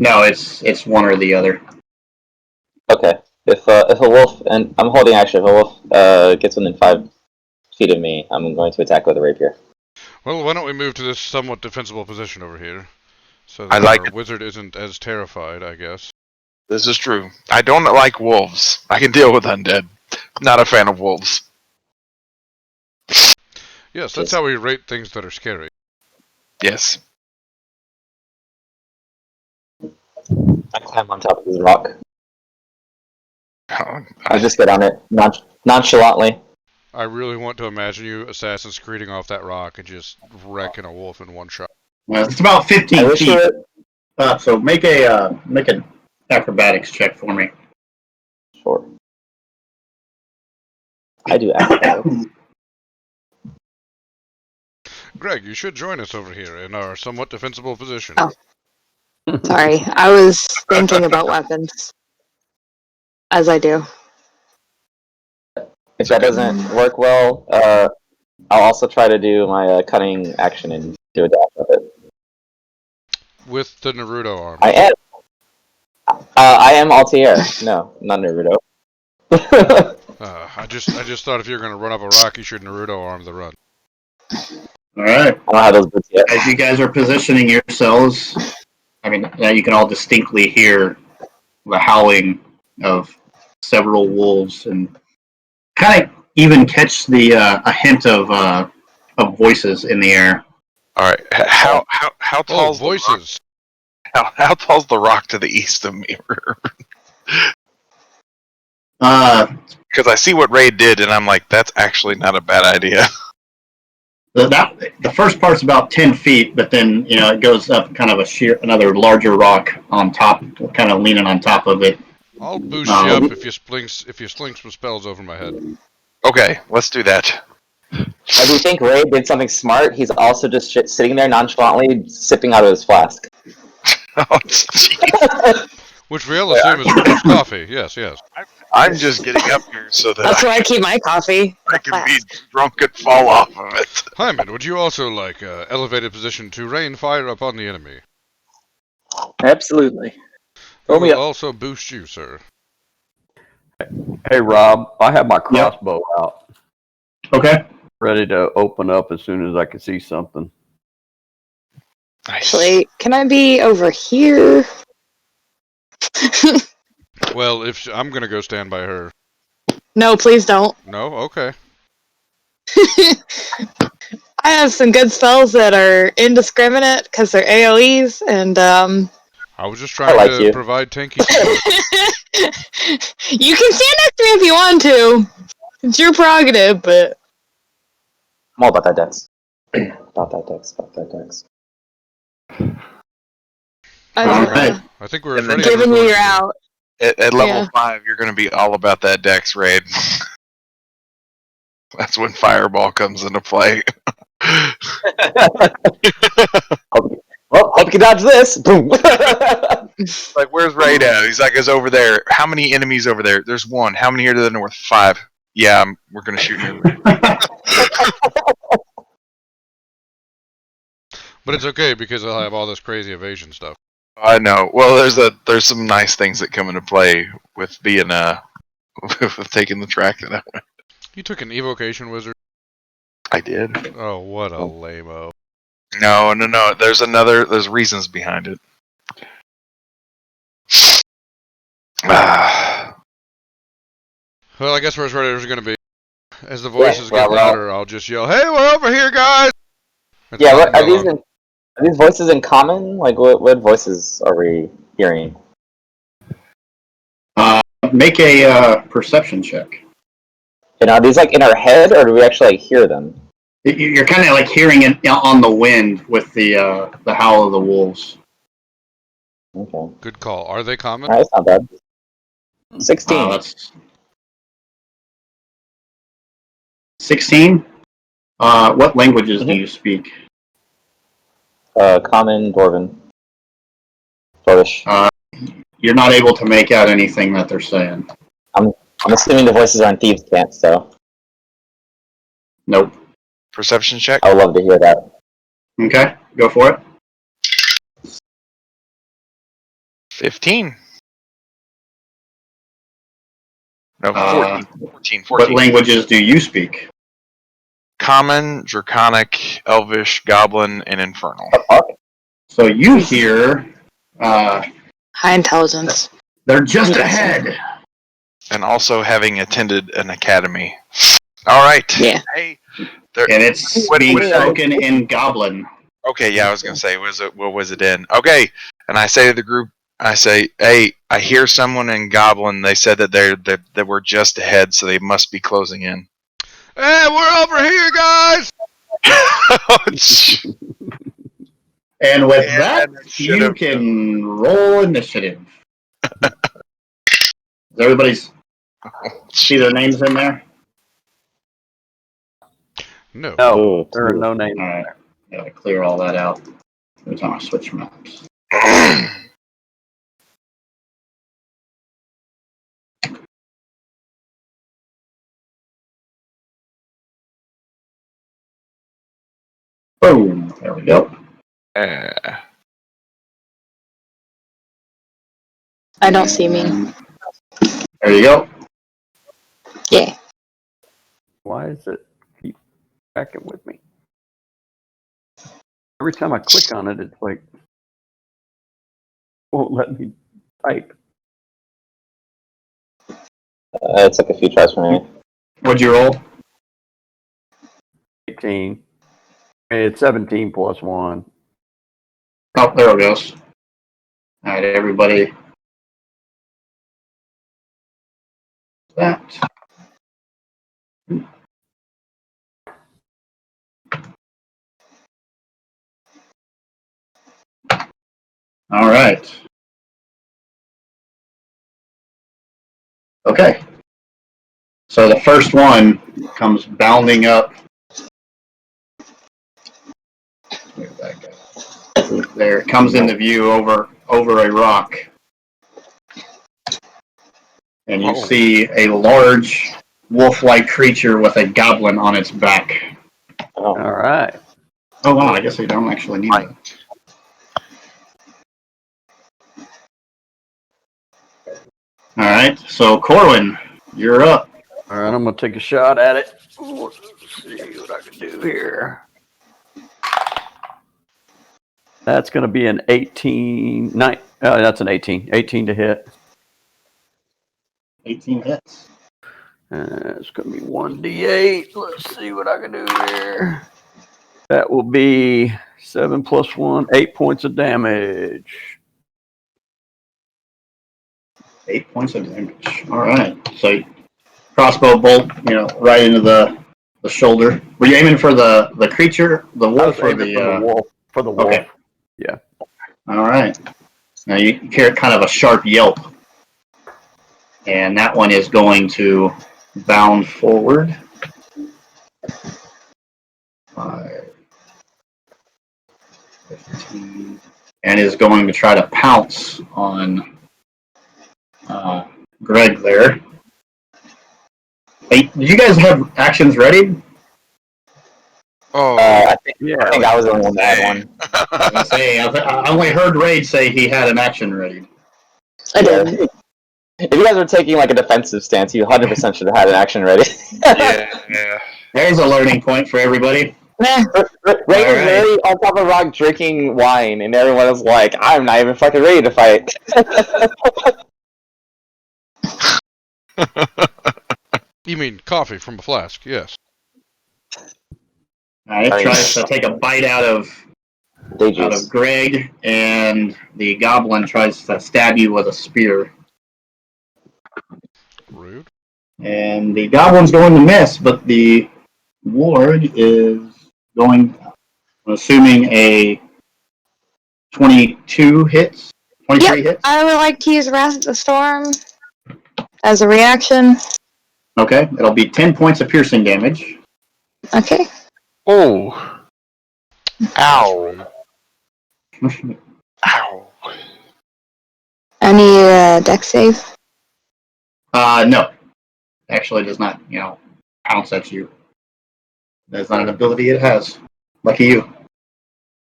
No, it's one or the other. Okay. If a wolf, and I'm holding action, if a wolf gets within 5 feet of me, I'm going to attack with a rapier. Well, why don't we move to this somewhat defensible position over here, so I that like our it. wizard isn't as terrified, I guess. This is true. I don't like wolves. I can deal with undead. Not a fan of wolves. Yes, that's how we rate things that are scary. Yes. I climb on top of this rock. Oh, I just get on it nonchalantly. I really want to imagine you Assassin's Creeding off that rock and just wrecking a wolf in one shot. Well, it's about I 15 wish feet. it. So make an acrobatics check for me. Sure. I do acrobatics. Greg, you should join us over here in our somewhat defensible position. Oh. Sorry, I was thinking about weapons. As I do. If that doesn't work well, I'll also try to do my cunning action and do a dash with it. With the Naruto arm. I am Altair. No, not Naruto. I just thought if you're going to run up a rock, you should Naruto arm the run. All right. I don't have those boots yet. As you guys are positioning yourselves, I mean, now you can all distinctly hear the howling of several wolves, and kind of even catch the a hint of voices in the air. all right. How Oh, tall's the rock? voices! How tall's the rock to the east of me? Because I see what Ray did, and I'm like, that's actually not a bad idea. The first part's about 10 feet, but then it goes up kind of another larger rock on top, kind of leaning on top of it. I'll boost you up if you sling some spells over my head. Okay, let's do that. I do think Ray did something smart. He's also just sitting there nonchalantly, sipping out of his flask. Oh, jeez. Which we'll assume is Richard's coffee. Yes, yes. I'm just getting up here so that That's where I keep my coffee. I can be drunk and fall off of it. Hyman, would you also like elevated position to rain fire upon the enemy? Absolutely. We Throw me will up. also boost you, sir. Hey, Rob, I have my crossbow out, Okay. ready to open up as soon as I can see something. Nice. Actually, can I be over here? Well, I'm gonna go stand by her. No, please don't. No, okay. I have some good spells that are indiscriminate because they're AoEs, and I was just trying like to you. provide tanky support. you can stand next to me if you want to. It's your prerogative, but I'm all about that dex. About that dex. Alright. I think we're as And then ready as giving we're you going your to be. out. At level Yeah. 5, you're going to be all about that dex raid. That's when Fireball comes into play. Well, hope you can dodge this. Boom. Like, where's Raid at? He's like, it's over there. How many enemies over there? There's one. How many here to the north? 5. Yeah, we're going to shoot you. But it's okay because I'll have all this crazy evasion stuff. I know. Well, there's some nice things that come into play with being with taking the track that I went. You took an evocation wizard? I did. Oh, what a lame-o. No. There's reasons behind it. Well, I guess we're as ready as we're going to be. As the voices get louder, I'll just yell, "Hey, we're over here, guys!" Yeah, are these voices in common? Like, what voices are we hearing? Make a perception check. And are these like in our head, or do we actually like hear them? You're kind of like hearing it on the wind with the howl of the wolves. Okay. Good call. Are they common? Alright, that's not bad. 16. That's 16. What languages do you speak? Common, Dwarven. Dwarvish. You're not able to make out anything that they're saying. I'm assuming the voices are in Thieves' Cant, so. Nope. Perception check. I would love to hear that. Okay, go for it. 15. No, 14. What languages do you speak? Common, Draconic, Elvish, Goblin, and Infernal. So you hear High intelligence. they're just ahead. And also having attended an academy. All right. Yeah. Hey. And it's being spoken in Goblin. Okay, yeah, I was gonna say, what was it in? Okay, and I say to the group, I say, "Hey, I hear someone in Goblin. They said that they were just ahead, so they must be closing in." Hey, we're over here, guys! And with that, you can roll initiative. Does everybody see their names in there? No. No, there are no names. All right, gotta clear all that out. Every time I switch maps. Boom. There we go. I don't see me. There you go. Yeah. Why is it keep backing with me? Every time I click on it, it's like won't let me type. It took a few tries for me. What'd you roll? 18. It's 17 plus 1. Oh, there it goes. All right, everybody. That. All right. Okay. So the first one comes bounding up. Where'd that go? There, it comes into view over a rock. And you see a large wolf-like creature with a goblin on its back. Oh. All right. Oh wow, I guess I don't actually need that. Alright, so Corwin, you're up. All right, I'm going to take a shot at it. Let's see what I can do here. That's going to be an 18. That's an 18. 18 to hit. 18 hits. It's going to be 1d8. Let's see what I can do here. That will be 7 plus 1, 8 points of damage. 8 points of damage. Alright, so crossbow bolt, right into the shoulder. Were you aiming for the creature, the wolf, or the wolf? For the wolf. Okay. Yeah. Alright. Now you hear kind of a sharp yelp. And that one is going to bound forward. 5, 15, and is going to try to pounce on Greg there. Hey, do you guys have actions ready? Oh, I think I was the only one that had one. I was gonna say, I only heard Raid say he had an action ready. I did. If you guys were taking like a defensive stance, you 100% should have had an action ready. yeah. There's a learning point for everybody. Ray was literally on top of a rock drinking wine, and everyone was like, I'm not even fucking ready to fight. You mean coffee from a flask? Yes. It tries to take a bite out of Greg, and the goblin tries to stab you with a spear. Rude. And the goblin's going to miss, but the ward is going, assuming a 22 hits, 23 hits. I would like to use Wrath of the Storm as a reaction. Okay, it'll be 10 points of piercing damage. Okay. Oh. Ow. That's rude. Ow. Any deck save? No. Actually, it does not, pounce at you. That's not an ability it has. Lucky you.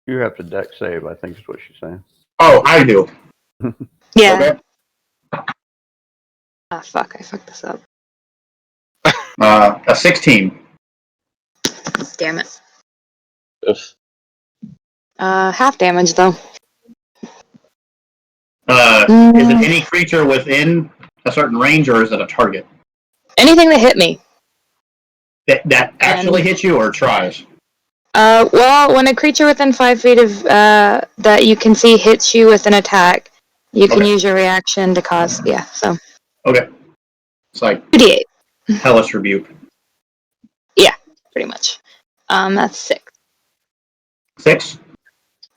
You have to deck save, I think is what she's saying. Oh, I do. Yeah. Okay. Ah, fuck, I fucked this up. A 16. Damn it. Oof. Half damage, though. Is it any creature within a certain range, or is it a target? Anything that hit me. That actually hits you, or tries? Well, when a creature within 5 feet of that you can see hits you with an attack, you can use your reaction to cause. Yeah, so. Okay. It's like 2d8. Hellish Rebuke. Yeah, pretty much. That's 6. 6?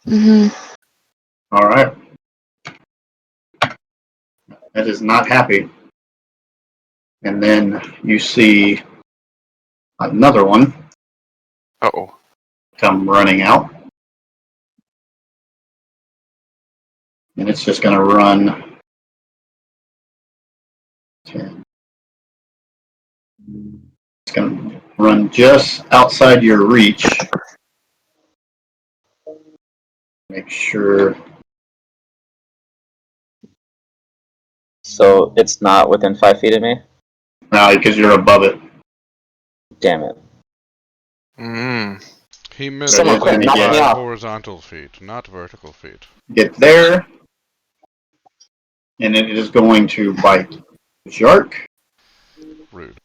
Mm-hmm. All right. That is not happy. And then you see another one Uh-oh. come running out. And it's just going to run 10. It's going to run just outside your reach. Make sure. So it's not within 5 feet of me? No, because you're above it. Damn it. Mm. He missed Someone within knock me 5 off. horizontal feet, not vertical feet. Get there. And it is going to bite Shark. Rude.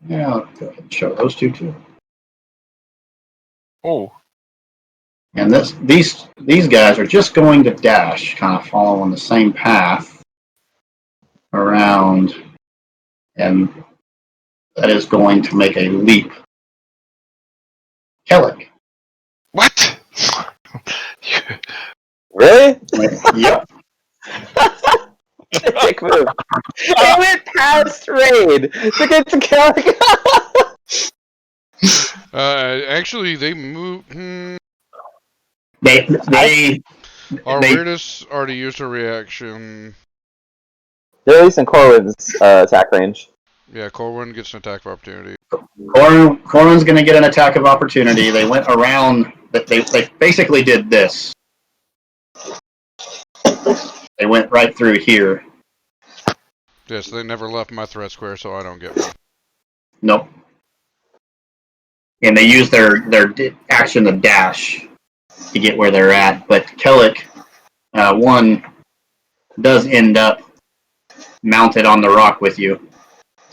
Yeah, I'll go ahead and show those two too. Oh. And these guys are just going to dash, kind of following the same path around, and that is going to make a leap. Kellic. What? Really? Yep. Dick move. I went past raid to get to Kellic. Actually, they move. They Our weirdest already used a reaction. They're at least in Corwin's attack range. Yeah, Corwin gets an attack of opportunity. Corwin's going to get an attack of opportunity. They went around. They basically did this. They went right through here. Yes, they never left my threat square, so I don't get one. Nope. And they used their action to dash to get where they're at. But Kellic, one, does end up mounted on the rock with you.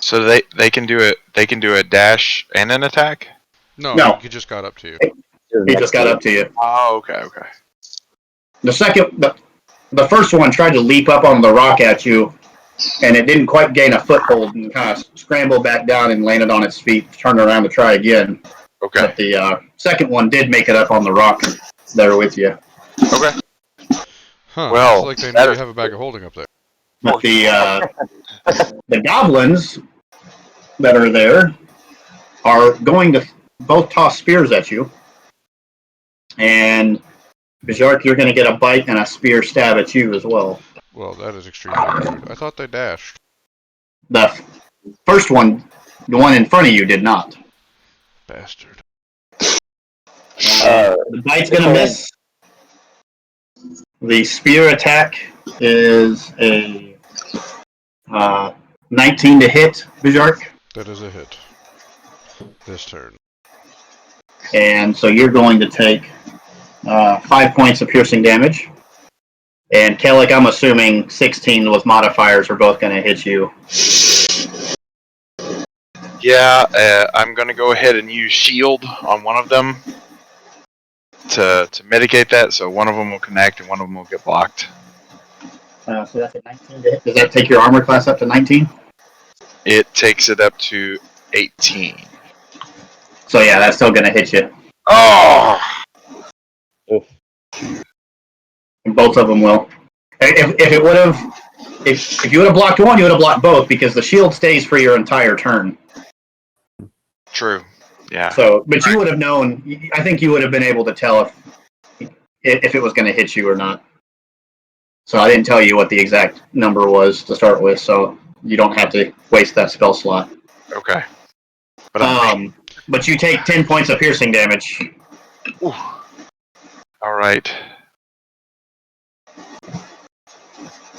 So they can do it. They can do a dash and an attack. No. He just got up to you. He just got up to you. Oh, okay. The first one tried to leap up on the rock at you, and it didn't quite gain a foothold and kind of scrambled back down and landed on its feet, turned around to try again. Okay. But the second one did make it up on the rock there with you. Okay. Huh. Well, it's like they maybe have a bag of holding up there. But the goblins that are there are going to both toss spears at you. And Bjark, you're going to get a bite and a spear stab at you as well. Well, that is extremely rude. I thought they dashed. The first one, the one in front of you, did not. Bastard. The bite's going to miss. The spear attack is a 19 to hit, Bjark. That is a hit. This turn. And so you're going to take 5 points of piercing damage. And Kellic, I'm assuming 16 with modifiers are both going to hit you. Yeah, I'm going to go ahead and use shield on one of them to mitigate that. So one of them will connect and one of them will get blocked. So that's a 19 to hit. Does that take your armor class up to 19? It takes it up to 18. So yeah, that's still going to hit you. Oh! And both of them will. If it would have, if you would have blocked one, you would have blocked both because the shield stays for your entire turn. True. Yeah. So, but you would have known. I think you would have been able to tell if it was going to hit you or not. So I didn't tell you what the exact number was to start with, so you don't have to waste that spell slot. Okay. But but you take 10 points of piercing damage. Ooh. All right.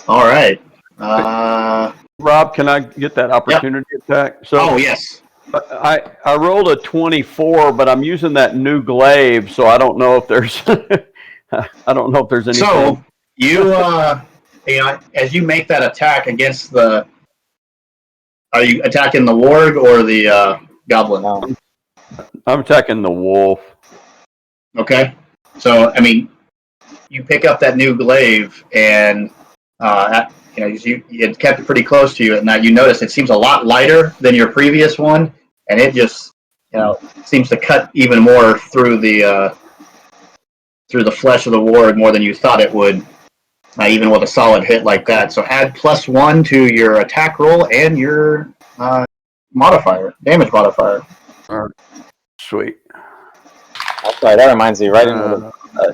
All right. Rob, can I get that opportunity attack? So, oh yes. I rolled a 24, but I'm using that new glaive, so I don't know if there's anything. So you as you make that attack against the, are you attacking the warg or the goblin? I'm attacking the wolf. Okay. So I mean, you pick up that new glaive and you had kept it pretty close to you, and now you notice it seems a lot lighter than your previous one, and it just seems to cut even more through the flesh of the ward more than you thought it would, even with a solid hit like that. So add +1 to your attack roll and your damage modifier. All right. Sweet. Oh, sorry, that reminds me.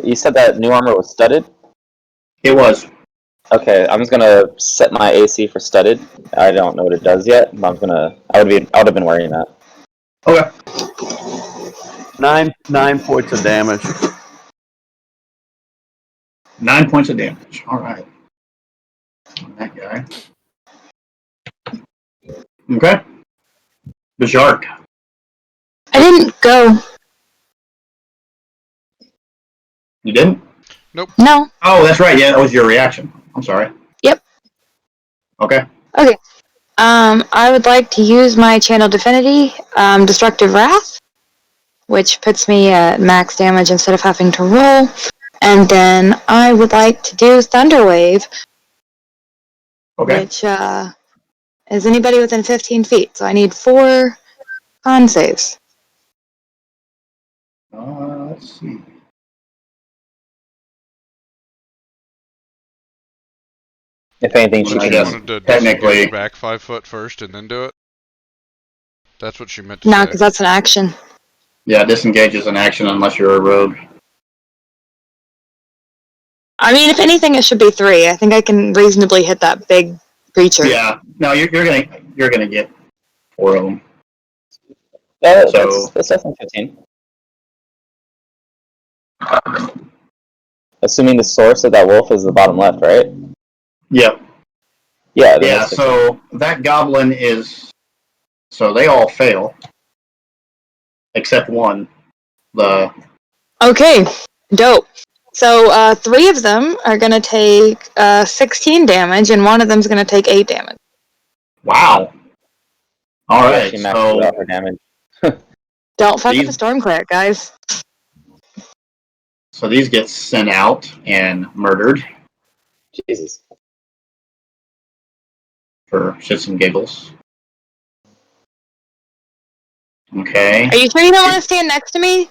You said that new armor was studded? It was. Okay, I'm just gonna set my AC for studded. I don't know what it does yet, but I would have been wearing that. Okay. 9 points of damage. 9 points of damage. All right. That guy. Okay. The shark. I didn't go. You didn't? No. Oh, that's right. Yeah, that was your reaction. I'm sorry. Yep. Okay. Okay. I would like to use my Channel Divinity, Destructive Wrath, which puts me at max damage instead of having to roll. And then I would like to do Thunder Wave, Okay. which is anybody within 15 feet. So I need 4 con saves. Let's see. If anything, she I can. guess Wanted to technically- disengage back 5 foot first and then do it. That's what she meant to No, say. because that's an action. Yeah, disengage is an action unless you're a rogue. I mean, if anything, it should be 3. I think I can reasonably hit that big creature. Yeah. No, you're gonna get 4 of them. That's definitely 15. Assuming the source of that wolf is the bottom left, right? Yep. Yeah. Yeah. So that goblin is. So they all fail, except one. Okay, dope. So 3 of them are going to take 16 damage, and one of them is going to take 8 damage. Wow. All right. She maxed out her damage. Don't fuck with the storm cleric, guys. So these get sent out and murdered Jesus. for shits and giggles. Okay. Are you sure you don't want to stand next to me?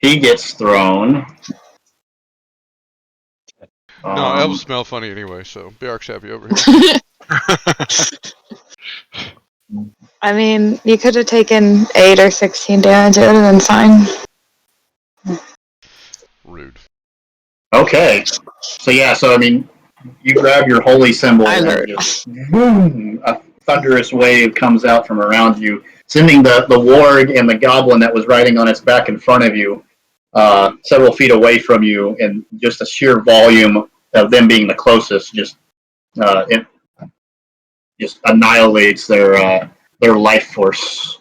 He gets thrown. No, elves smell funny anyway, so Bjark's happy over here. I mean, you could have taken 8 or 16 damage. It would have been fine. Rude. Okay. So I mean, you grab your holy symbol I'm and hurt. just boom, a thunderous wave comes out from around you, sending the warg and the goblin that was riding on its back in front of you several feet away from you, and just the sheer volume of them being the closest just annihilates their life force.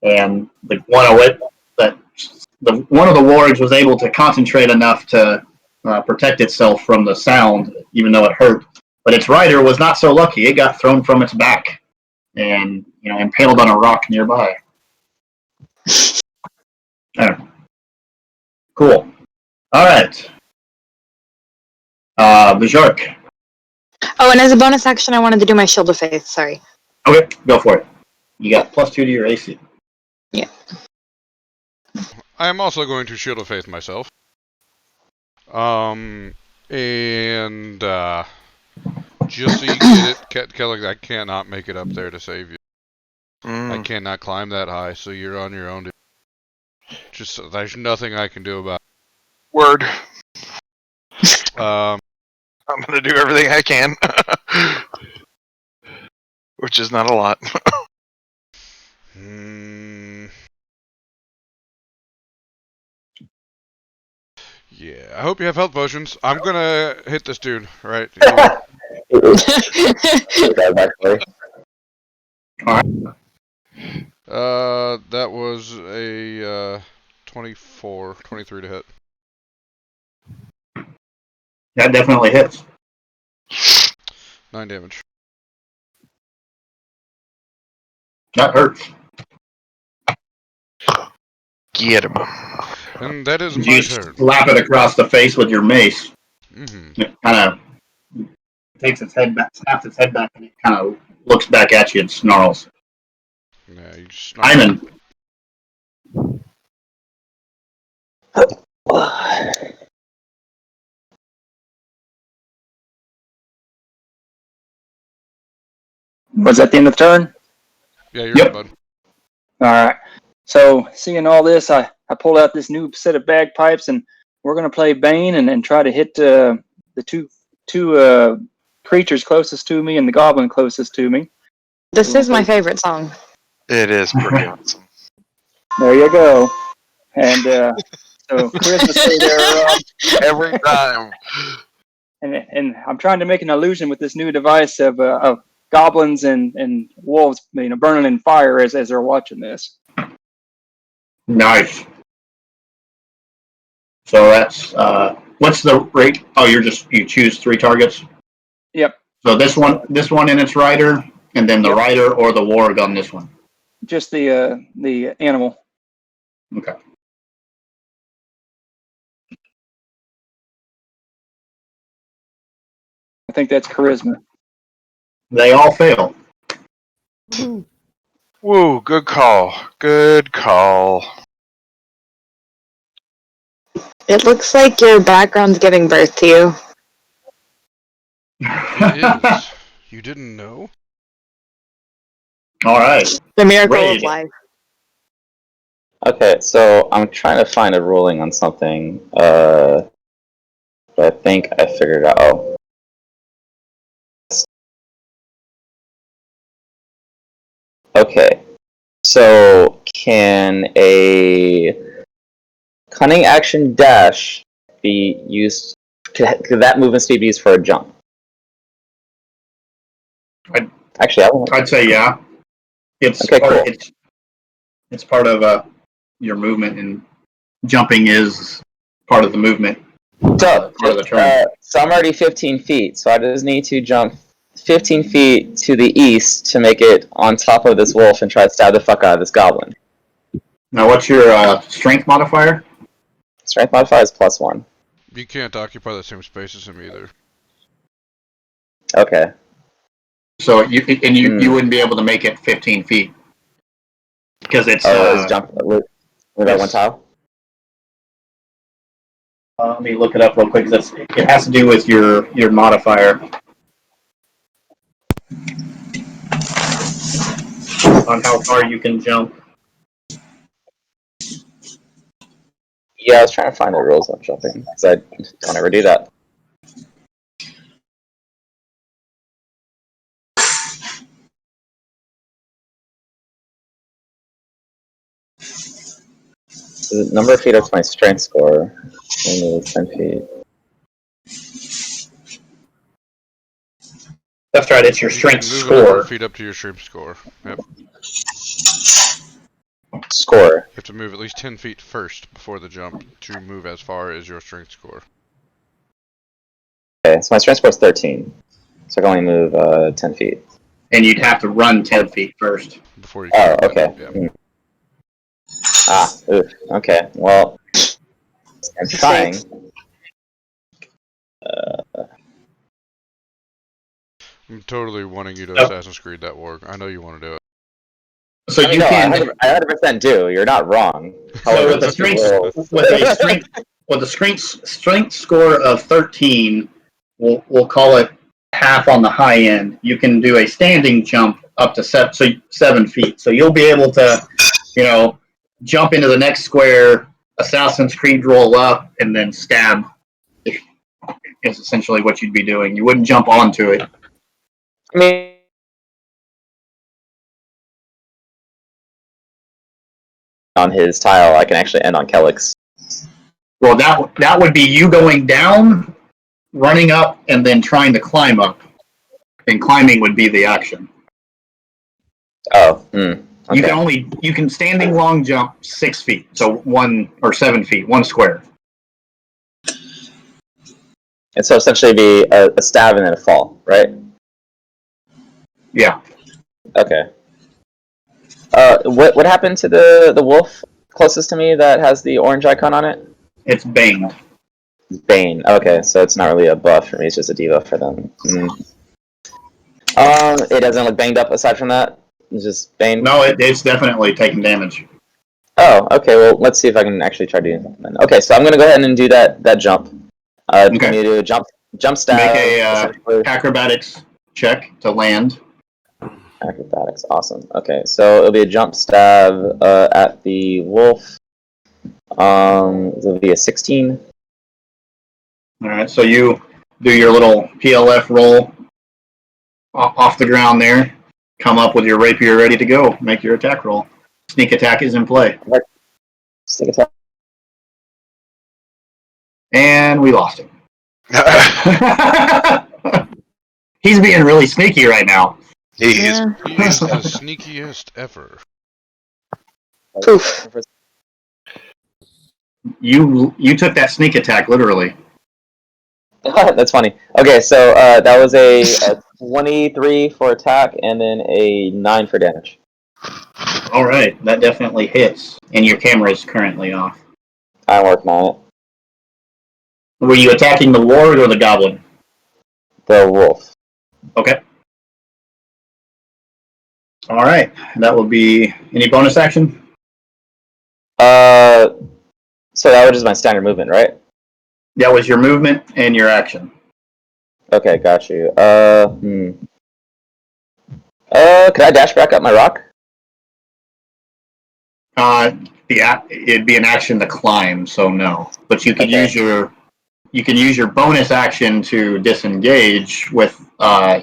And the one one of the wargs was able to concentrate enough to protect itself from the sound, even though it hurt. But its rider was not so lucky. It got thrown from its back and impaled on a rock nearby. Cool. All right. Bajork. Oh, and as a bonus action, I wanted to do my Shield of Faith. Sorry. Okay, go for it. You got +2 to your AC. Yeah. I am also going to Shield of Faith myself. And just so you get it, Kelly, I cannot make it up there to save you. I cannot climb that high, so you're on your own. Just there's nothing I can do about it. Word. Um, I'm gonna do everything I can, which is not a lot. Yeah, I hope you have health potions. I'm gonna hit this dude, right? That was a 23 to hit. That definitely hits. 9 damage. That hurts. Get him. And that is my You turn. slap it across the face with your mace. Mm-hmm. It kind of takes its head back, snaps its head back, and it kind of looks back at you and snarls. Yeah, you just Hyman. Was that the end of the turn? Yeah, you're Yep. up, bud. All right. So, seeing all this, I pulled out this new set of bagpipes, and we're going to play Bane and try to hit the two creatures closest to me and the goblin closest to me. This is my favorite song. It is pretty awesome. There you go. And so, charisma stay there. Every time. And I'm trying to make an illusion with this new device of goblins and wolves, burning in fire as they're watching this. Nice. So that's what's the rate? Oh, you choose 3 targets. Yep. So this one and its rider, and then the rider or the warg on this one. Just the animal. Okay. I think that's charisma. They all fail. Woo, good call. Good call. It looks like your background's giving birth to you. It is. You didn't know? All right. The miracle Raid. of life. Okay, so I'm trying to find a ruling on something. But I think I figured it out. Oh. Okay, so can a cunning action dash be used? Could that movement speed be used for a jump? I'd say yeah. It's okay, part, cool. It's part of your movement, and jumping is part of the movement. So, part of the turn. So I'm already 15 feet, so I just need to jump 15 feet to the east to make it on top of this wolf and try to stab the fuck out of this goblin. Now, what's your strength modifier? Strength modifier is +1. You can't occupy the same space as him either. Okay. So you wouldn't be able to make it 15 feet because it's it's jump with that one tile. Let me look it up real quick. It has to do with your modifier on how far you can jump. Yeah, I was trying to find the rules on jumping because I don't ever do that. The number of feet up to my strength score. Only 10 feet. That's right. It's your strength Move it 100 score. feet up to your strength score. Yep. Score. You have to move at least 10 feet first before the jump to move as far as your strength score. Okay, so my strength score is 13. So I can only move 10 feet. And you'd have to run 10 feet first. Before you Oh, can okay. yeah. Oof. Okay, well, I'm trying. I'm totally wanting you to Oh. Assassin's Creed that war. I know you want to do it. So I mean, you no, can. I 100% do. You're not wrong. So However, with a just strength, roll. with a strength score of 13, we'll call it half on the high end. You can do a standing jump up to 7 feet. So you'll be able to, jump into the next square, Assassin's Creed roll up, and then stab. Is essentially what you'd be doing. You wouldn't jump onto it. I mean, on his tile, I can actually end on Kellick's. Well, that would be you going down, running up, and then trying to climb up. And climbing would be the action. Oh, okay. You can standing long jump 6 feet, so 7 feet, 1 square. And so essentially be a stab and then a fall, right? Yeah. Okay. What happened to the wolf closest to me that has the orange icon on it? It's baned. Bane. Okay, so it's not really a buff for me. It's just a debuff for them. It doesn't look banged up aside from that. It's just Bane. No, it's definitely taking damage. Oh, okay. Well, let's see if I can actually try doing that then. Okay, so I'm gonna go ahead and do that jump. Okay. Can you do a jump stab? Make a acrobatics check to land. Acrobatics, awesome. Okay, so it'll be a jump stab at the wolf. It'll be a 16. All right, so you do your little PLF roll off the ground there. Come up with your rapier ready to go. Make your attack roll. Sneak attack is in play. Sneak attack. And we lost him. He's being really sneaky right now. He is. Yeah. He is the sneakiest ever. Poof. You took that sneak attack literally. That's funny. Okay, so that was a 23 for attack and then a 9 for damage. All right, that definitely hits. And your camera is currently off. I'm working on it. Were you attacking the ward or the goblin? The wolf. Okay. All right, that will be any bonus action. So that was just my standard movement, right? That was your movement and your action. Okay, got you. Could I dash back up my rock? It'd be an action to climb, so no. But you could use your bonus action to disengage with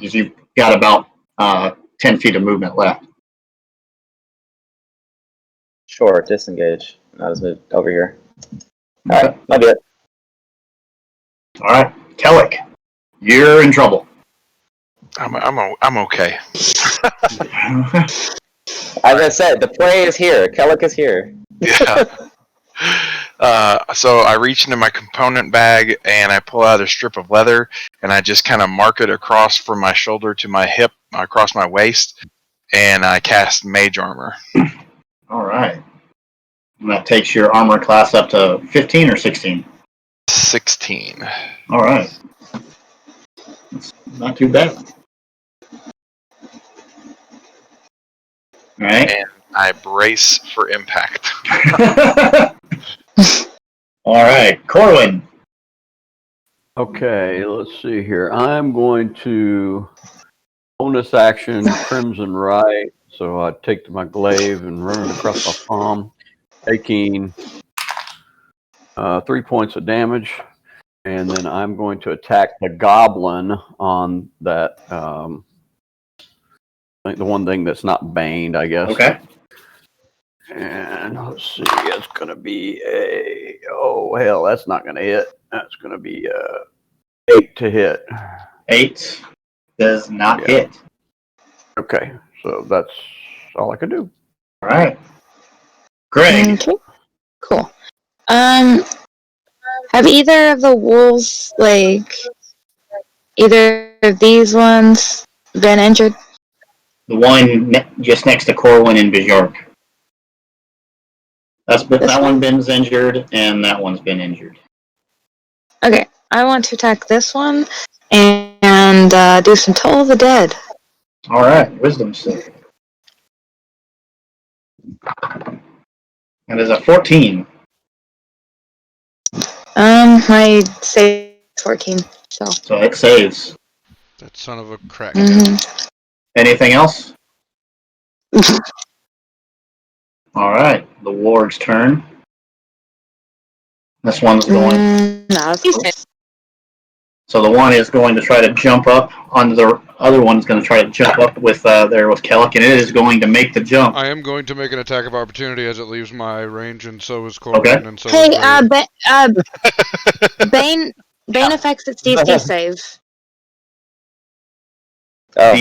you've got about 10 feet of movement left. Sure, disengage. I'll just move over here. Alright, I'll do it. All right, Kellick, you're in trouble. I'm okay. As I said, the prey is here. Kellick is here. Yeah. So I reach into my component bag and I pull out a strip of leather and I just kind of mark it across from my shoulder to my hip, across my waist, and I cast Mage Armor. All right. And that takes your armor class up to 15 or 16? 16. All right. That's not too bad. All right. And I brace for impact. All right, Corwin. Okay, let's see here. I'm going to bonus action Crimson Right. So I take my glaive and run it across my palm, taking 3 points of damage. And then I'm going to attack the goblin on that, like the one thing that's not baned, I guess. Okay. And let's see, it's going to be hell, that's not going to hit. That's going to be 8 to hit. 8 does not hit. Okay, so that's all I can do. All right. Greg, Okay. Cool. Have either of the wolves, either of these ones, been injured? the one just next to Corwin and Bjork. That one Ben's injured, and that one's been injured. Okay, I want to attack this one and do some Toll of the Dead. All right, wisdom save. That is a 14. My save is 14, so. So it saves. That son of a crack. Anything else? All right, the ward's turn. This one's going. No, So the one is going to try to jump up on the other one's going to try to jump up with Kellic, and it is going to make the jump. I am going to make an attack of opportunity as it leaves my range, and so is Corbin, Okay. and so hey, is Bane affects its DC save. Oh,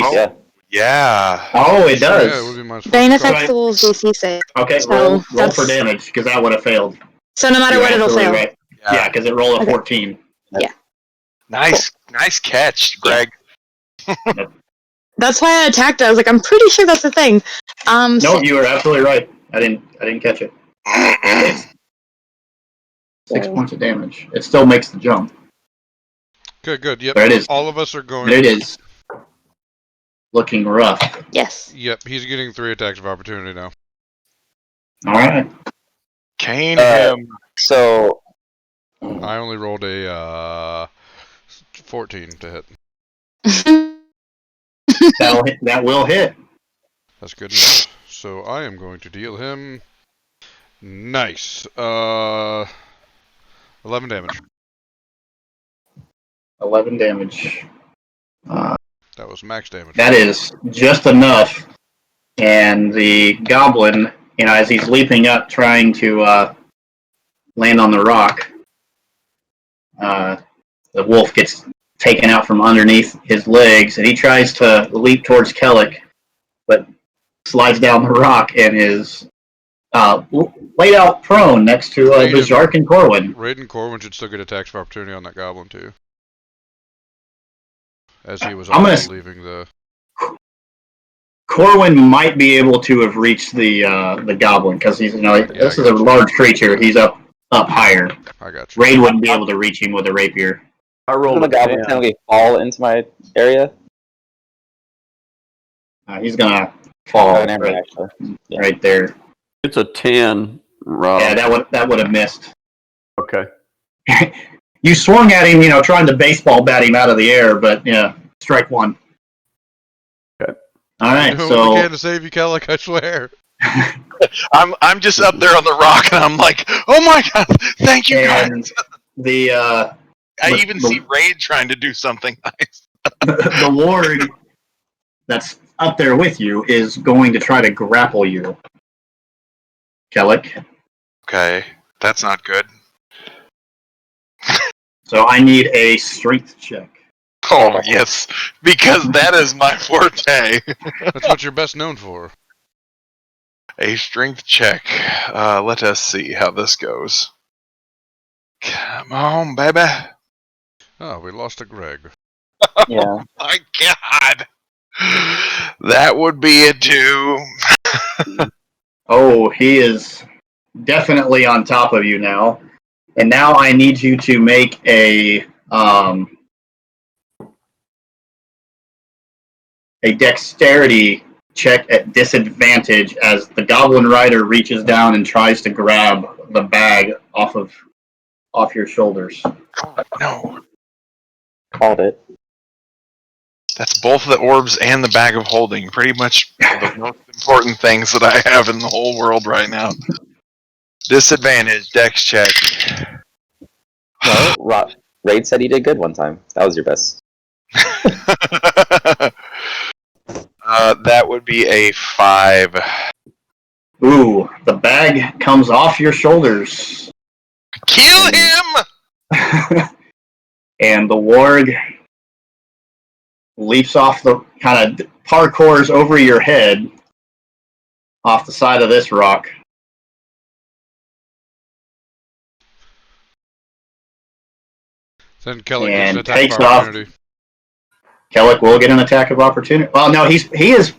yeah. Oh, it So, yeah, it does. would be minus 4. Bane affects the wolves' DC save. Okay, So roll for damage, because that would have failed. So no matter You're what, it'll fail. right. Yeah, because it rolled a 14. Nice catch, Greg. That's why I attacked it. I was like, I'm pretty sure that's the thing. No, you were absolutely right. I didn't catch it. 6 points of damage. It still makes the jump. Good. Yep. There it is. All of us are going. But it is looking rough. Yes. Yep. He's getting 3 attacks of opportunity now. All right. Cane him. So, I only rolled a 14 to hit. That will hit. That's good enough. So I am going to deal him. Nice. 11 damage. 11 damage. That was max damage. That is just enough. And the goblin, as he's leaping up, trying to land on the rock, the wolf gets taken out from underneath his legs, and he tries to leap towards Kellic, but slides down the rock and is laid out prone next to Bjork and Corwin. Raid and Corwin should still get attacks of opportunity on that goblin too, as he was also leaving the. Corwin might be able to have reached the goblin because he's this is a large creature. He's up higher. I got you. Raid wouldn't be able to reach him with a rapier. I rolled the goblin technically fall into my area. He's gonna fall right there. It's a 10, Rob. Yeah, that would have missed. Okay. You swung at him, trying to baseball bat him out of the air, but strike one. Okay. All right, I can to save you, Kellic, I swear. I'm just up there on the rock, and I'm like, oh my god, thank you guys. I even see Raid trying to do something nice. The ward that's up there with you is going to try to grapple you, Kellic. Okay, that's not good. So I need a strength check. Oh, yes, because that is my forte. That's what you're best known for. A strength check. Let us see how this goes. Come on, baby. Oh, we lost a Greg. Yeah. Oh my god. That would be a 2. Oh, he is definitely on top of you now. And now I need you to make a dexterity check at disadvantage as the goblin rider reaches down and tries to grab the bag off your shoulders. Oh, no. Called it. That's both the orbs and the bag of holding. Pretty much the most important things that I have in the whole world right now. Disadvantage, dex check. No, Raid said he did good one time. That was your best. That would be a 5. Ooh, the bag comes off your shoulders. Kill him! And the warg leaps off kind of parkours over your head off the side of this rock Then Kellic gets an and attack of takes off. opportunity. Kellic will get an attack of opportunity. Well, no, he is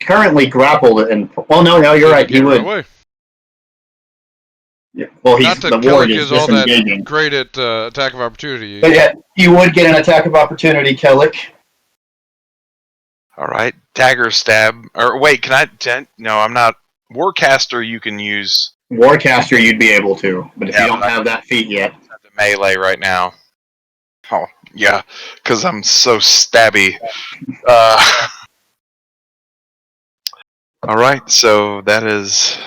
currently grappled and. Well, no, you're So right. He can't run would. away. Yeah, well, Not that the Kellic ward is is all that disengaging. great at attack of opportunity. But yeah, you would get an attack of opportunity, Kellic. All right, dagger stab. Or wait, can I? No, I'm not. Warcaster, you can use Warcaster, you'd be able to, but if Yeah, you don't but I- have that feat yet, the melee right now. Oh yeah, because I'm so stabby. All right, so that is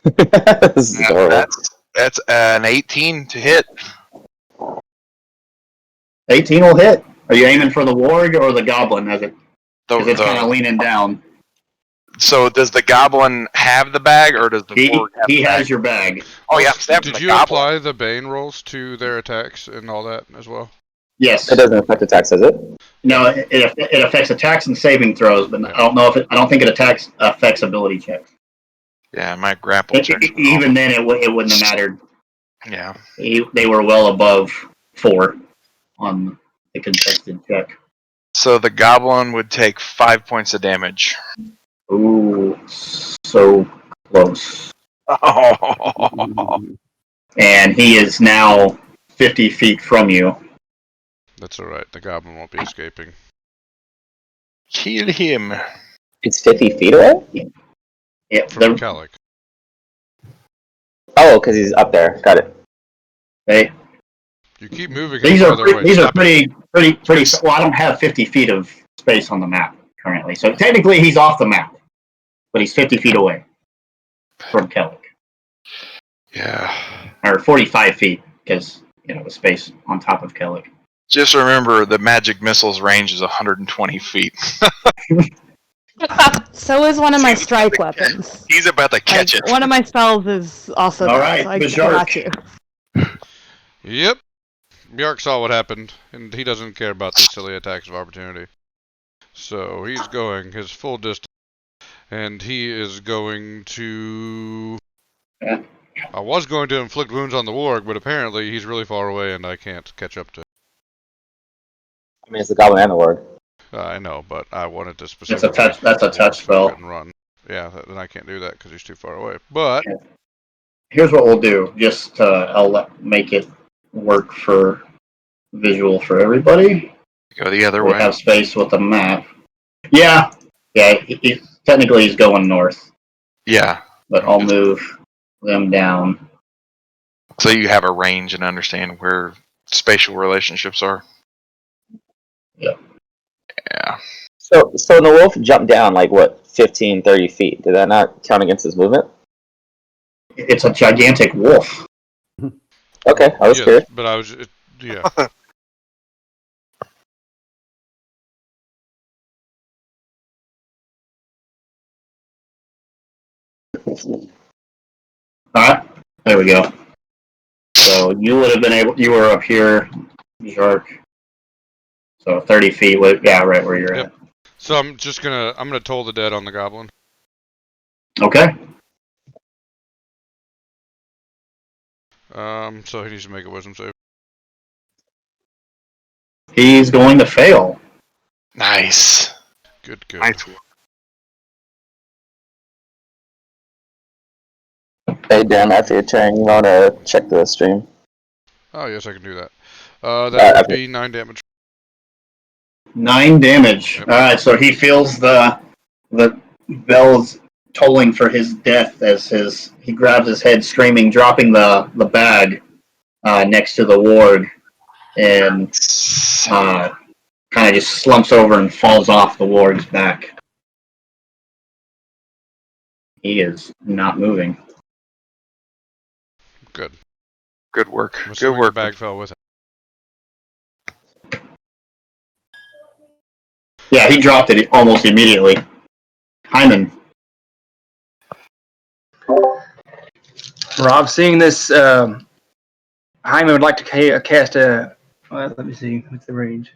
This is adorable. that's an 18 to hit. 18 will hit. Are you aiming for the warg or the goblin? As because it's kind of The, leaning down. so does the goblin have the bag, or does the warg have He the bag? has your bag. Oh yeah, I'm stabbing Did the you goblin. apply the Bane rolls to their attacks and all that as well? Yes. It doesn't affect attacks, does it? No, it affects attacks and saving throws, but I don't know if I don't think it affects ability checks. Yeah, my grapple check. Even then, it wouldn't have mattered. Yeah. They were well above 4 on the contested check. So the goblin would take 5 points of damage. Ooh, so close. Oh. And he is now 50 feet from you. That's alright, the goblin won't be escaping. Kill him. It's 50 feet away? Yeah, From Kellic. Oh, because he's up there. Got it. they, You keep moving these him are farther away. these are Stop it. pretty. Well, I don't have 50 feet of space on the map currently, so technically he's off the map, but he's 50 feet away from Kellic, Yeah. or 45 feet because the space on top of Kellic. Just remember, the magic missile's range is 120 feet. So is one of my strike weapons. He's about to catch it. One of my spells is also All that, right, so I Bjark. got you. Yep. Bjark saw what happened, and he doesn't care about these silly attacks of opportunity. So he's going his full distance, and he is going to... Yeah. I was going to inflict wounds on the warg, but apparently he's really far away and I can't catch up to him. I mean, it's the goblin and the warg. I know, but I wanted to That's a specifically... touch. That's a touch spell. And run. Yeah, then I can't do that because he's too far away. But... Here's what we'll do. Just I'll make it work for visual for everybody. Go the other We way. have space with the map. Yeah. Technically, he's going north, Yeah. but I'll move them down. So you have a range and understand where spatial relationships are. Yep. Yeah. So the wolf jumped down, 15, 30 feet. Did that not count against his movement? It's a gigantic wolf. Okay, I was curious. But I was... yeah. All right, there we go. So you would have been able. You were up here, Shark. So 30 feet. Right where you're Yep. So I'm gonna toll the dead on the goblin. at. Okay. So he needs to make a wisdom save. He's going to fail. Nice. Good. Nice work. Hey, Dan, after your turn, you want to check the stream? Oh, yes, I can do that. That would be 9 damage. 9 damage. Yep. All right. So he feels the bells tolling for his death as he grabs his head, screaming, dropping the bag next to the ward, and kind of just slumps over and falls off the ward's back. He is not moving. Good. Good work. I'm Good assuming work. the bag fell with him. Yeah, he dropped it almost immediately. Hyman. Rob, seeing this, Hyman would like to cast a. Let me see. What's the range?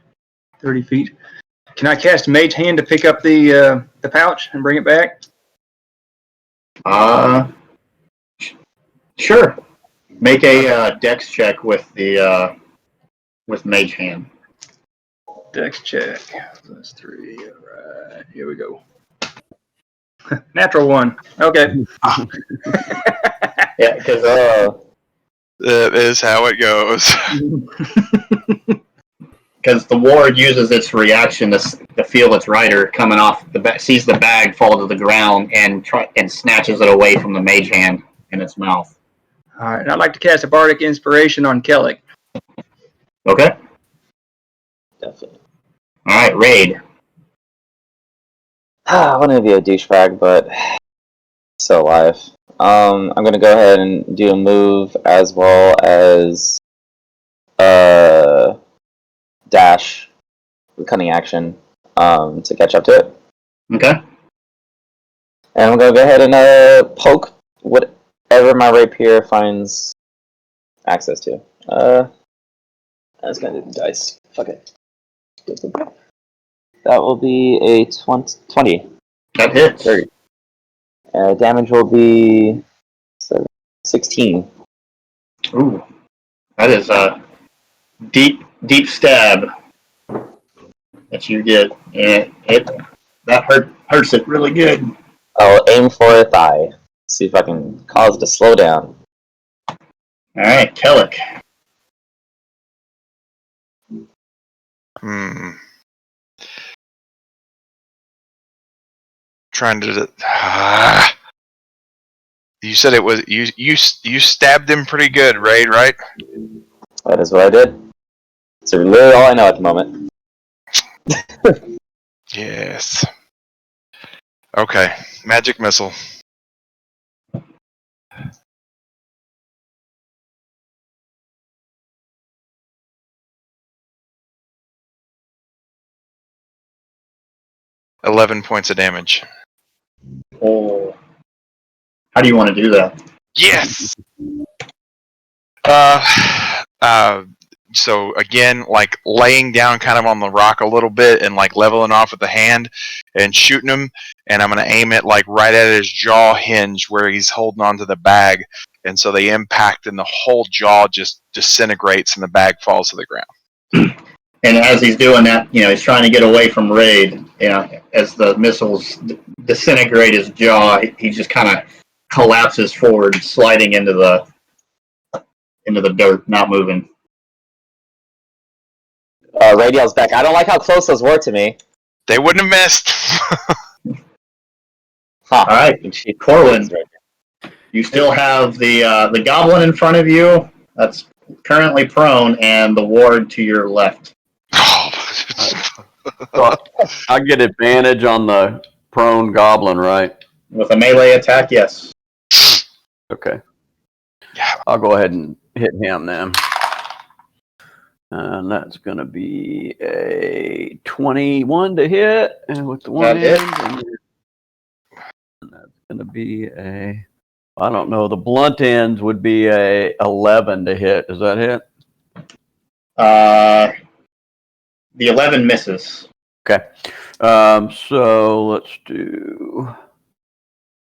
30 feet. Can I cast Mage Hand to pick up the pouch and bring it back? Sure. Make a dex check with the with Mage Hand. Dex check. That's 3. All right, here we go. Natural 1. Okay. Yeah, because That is how it goes. the ward uses its reaction to feel its rider coming off sees the bag fall to the ground and snatches it away from the Mage Hand in its mouth. All right, and I'd like to cast a bardic inspiration on Kellic. Okay. Definitely. All right, Raid. I want to be a douchebag, but still alive. I'm gonna go ahead and do a move as well as dash with cunning action to catch up to it. Okay. And I'm gonna go ahead and poke whatever my rapier finds access to. I was gonna do the dice. Fuck it. That will be a 20. That hits. 30. Damage will be 16. Ooh, that is a deep stab that you get. That hurts it really good. I'll aim for a thigh. See if I can cause it to slow down. All right, Kellic. Trying to. You said it was you stabbed him pretty good, Raid, right? That is what I did. It's really all I know at the moment. Yes. Okay, magic missile. $11 points of damage. Oh, how do you want to do that? Yes. So again, like laying down kind of on the rock a little bit and like leveling off with the hand and shooting him, and I'm gonna aim it like right at his jaw hinge where he's holding onto the bag, and so they impact and the whole jaw just disintegrates and the bag falls to the ground. And as he's doing that, he's trying to get away from Raid. As the missiles disintegrate his jaw, he just kind of collapses forward, sliding into the dirt, not moving. Raid yells back, I don't like how close those were to me. They wouldn't have missed. All right, Corwin, you still have the goblin in front of you that's currently prone, and the ward to your left. So I get advantage on the prone goblin, right? With a melee attack, yes. Okay. Yeah. I'll go ahead and hit him then. And that's going to be a 21 to hit, and with the one That hand, and that's going to be a, I don't know, the blunt ends would be a 11 to hit. Does that hit? The 11 misses. Okay. So let's do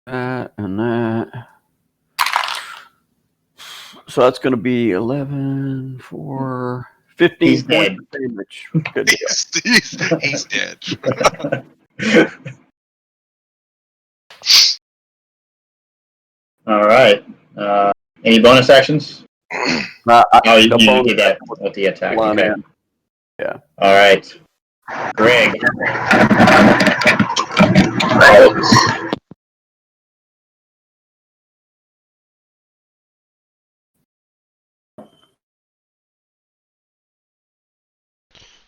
that and that. So that's going to be 11 for 15 He's points dead. of damage. Good deal. He's dead. All right. Any bonus actions? You did that with the attack. Okay. Yeah. All right. Greg.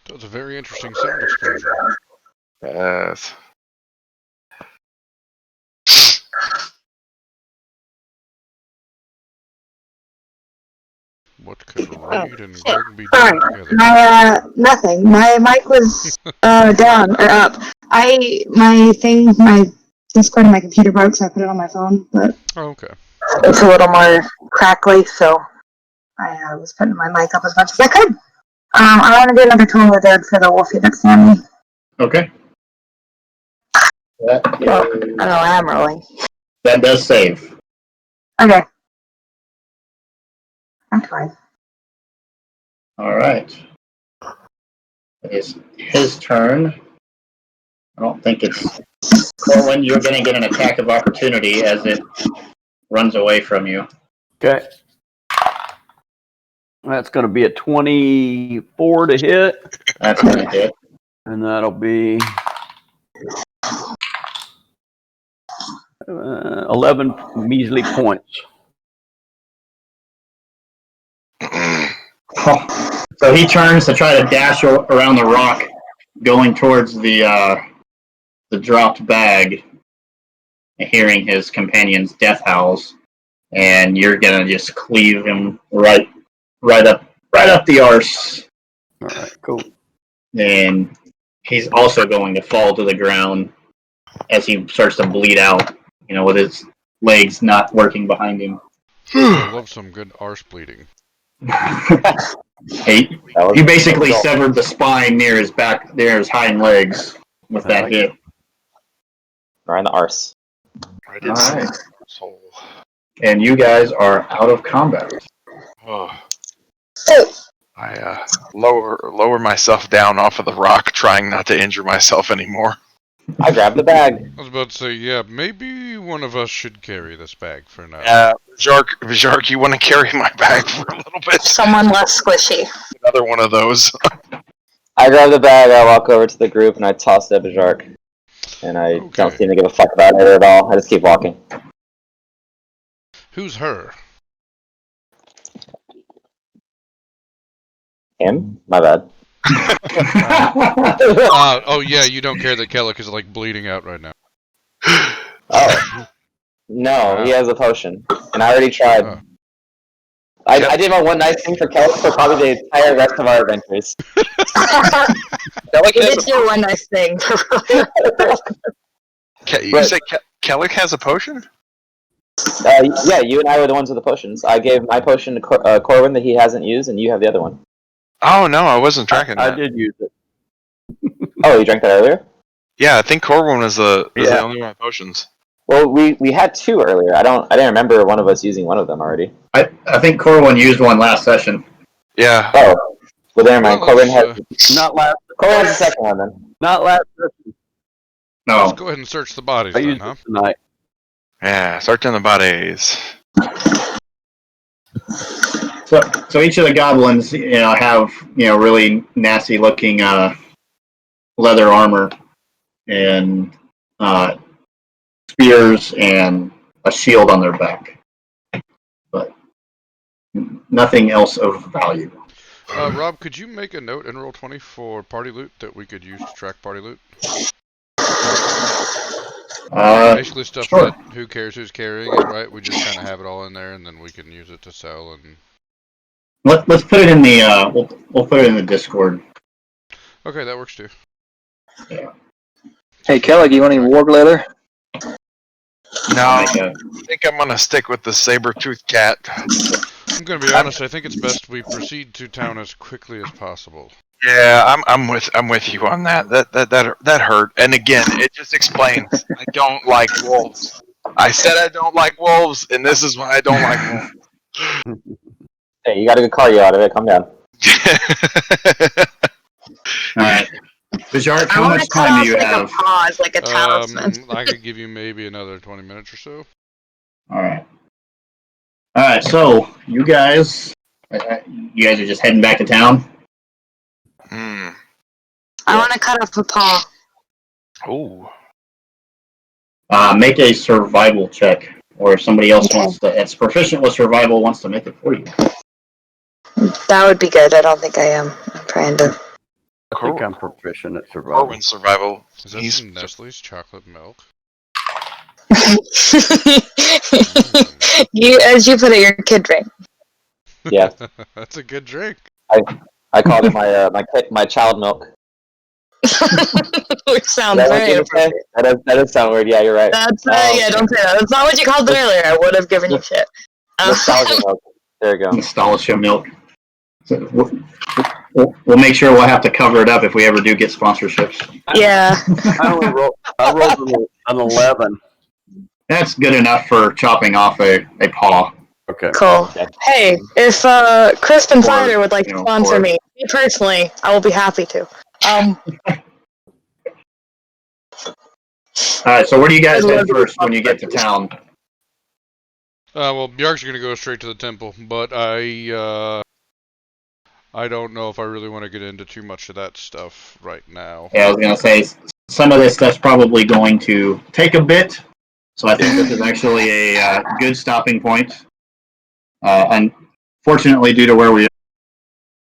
That was a very interesting sound explosion. Yes. What could Raid and shit. Greg be Sorry, doing together? my nothing. My mic was down or up. My Discord on my computer broke, so I put it on my phone. But Oh, okay. it's a little more crackly, so I was putting my mic up as much as I could. I want to do another total of dead for the Wolfie that's family. Okay. Well, I know I am rolling. That does save. Okay. Okay. All right. It's his turn. I don't think it's Corwin. You're going to get an attack of opportunity as it runs away from you. Okay. That's going to be a 24 to hit, That's going to hit. and that'll be 11 measly points. So he turns to try to dash around the rock, going towards the dropped bag, hearing his companion's death howls, and you're gonna just cleave him right up the arse. All right, cool. And he's also going to fall to the ground as he starts to bleed out, with his legs not working behind him. I love some good arse bleeding. He basically severed the spine near his back, near his hind legs with that hit. Right in the arse. Right All in right. the soul. And you guys are out of combat. Oh. I lower myself down off of the rock, trying not to injure myself anymore. I grabbed the bag. I was about to say, yeah, maybe one of us should carry this bag for now. Bjark, you want to carry my bag for a little bit? Someone less squishy. Another one of those. I grab the bag, I walk over to the group, and I toss it at Bjark. And I don't seem to give a fuck about it at all. I just keep walking. Who's her? Him? My bad. Oh yeah, you don't care that Kellic is like bleeding out right now. Oh. No, he has a potion. And I already tried. Oh. I did my one nice thing for Kelly for probably the entire rest of our adventures. You did do one nice thing. You say Kellic has a potion? Yeah, you and I were the ones with the potions. I gave my potion to Corwin that he hasn't used, and you have the other one. Oh no, I wasn't tracking that. I did use it. Oh, you drank that earlier? Yeah, I think Corwin was the only one with potions. Well, we had two earlier. I didn't remember one of us using one of them already. I think Corwin used one last session. Yeah. Oh, well, never mind. Corwin has not last. Corwin has the second one then. Not last session. No. Let's go ahead and search the bodies I then, used huh? it tonight. Yeah, searching the bodies. So each of the goblins, have really nasty looking leather armor and spears and a shield on their back, but nothing else of value. Rob, could you make a note in Roll20 for party loot that we could use to track party loot? Basically stuff sure. that who cares who's carrying it, right? We just kind of have it all in there, and then we can use it to sell. And let's put it in the we'll put it in the Discord. okay, that works too. Yeah. Hey, Kelly, you want any warg leather? No, I think I'm gonna stick with the saber-toothed cat. I'm gonna be honest. I think it's best we proceed to town as quickly as possible. Yeah, I'm with you on that. That hurt. And again, it just explains I don't like wolves. I said I don't like wolves, and this is why I don't like wolves. Hey, you got a good cardio out of it. Calm down. All right. Bjark, how much time do you have? A pause, like a talisman. I could give you maybe another 20 minutes or so. All right. So you guys are just heading back to town. I want to cut off a paw. Ooh. Make a survival check, or if somebody else it's proficient with survival, wants to make it for you. That would be good. I don't think I am. I'm trying to. I think I'm proficient at survival. Corwin survival. Is that some Nestle's chocolate milk? As you put it, your kid drink. Yeah. That's a good drink. I called it my child milk. Which sounds very appropriate. That does sound weird. Yeah, you're right. That's yeah. Don't say that. That's not what you called it earlier. I would have given you shit. Nostalgia milk. There you go. Nostalgia milk. So we'll make sure we'll have to cover it up if we ever do get sponsorships. Yeah. I rolled an 11. That's good enough for chopping off a paw. Okay. Cool. Hey, if Crisp and Cider would like you to know, sponsor or- me personally, I will be happy to. All right. So where do you guys I'd love head to be first when you get to town? Well, Bjark's gonna go straight to the temple, but I don't know if I really want to get into too much of that stuff right now. Yeah, I was gonna say some of this stuff's probably going to take a bit, so I think this is actually a good stopping point. Unfortunately, due to where we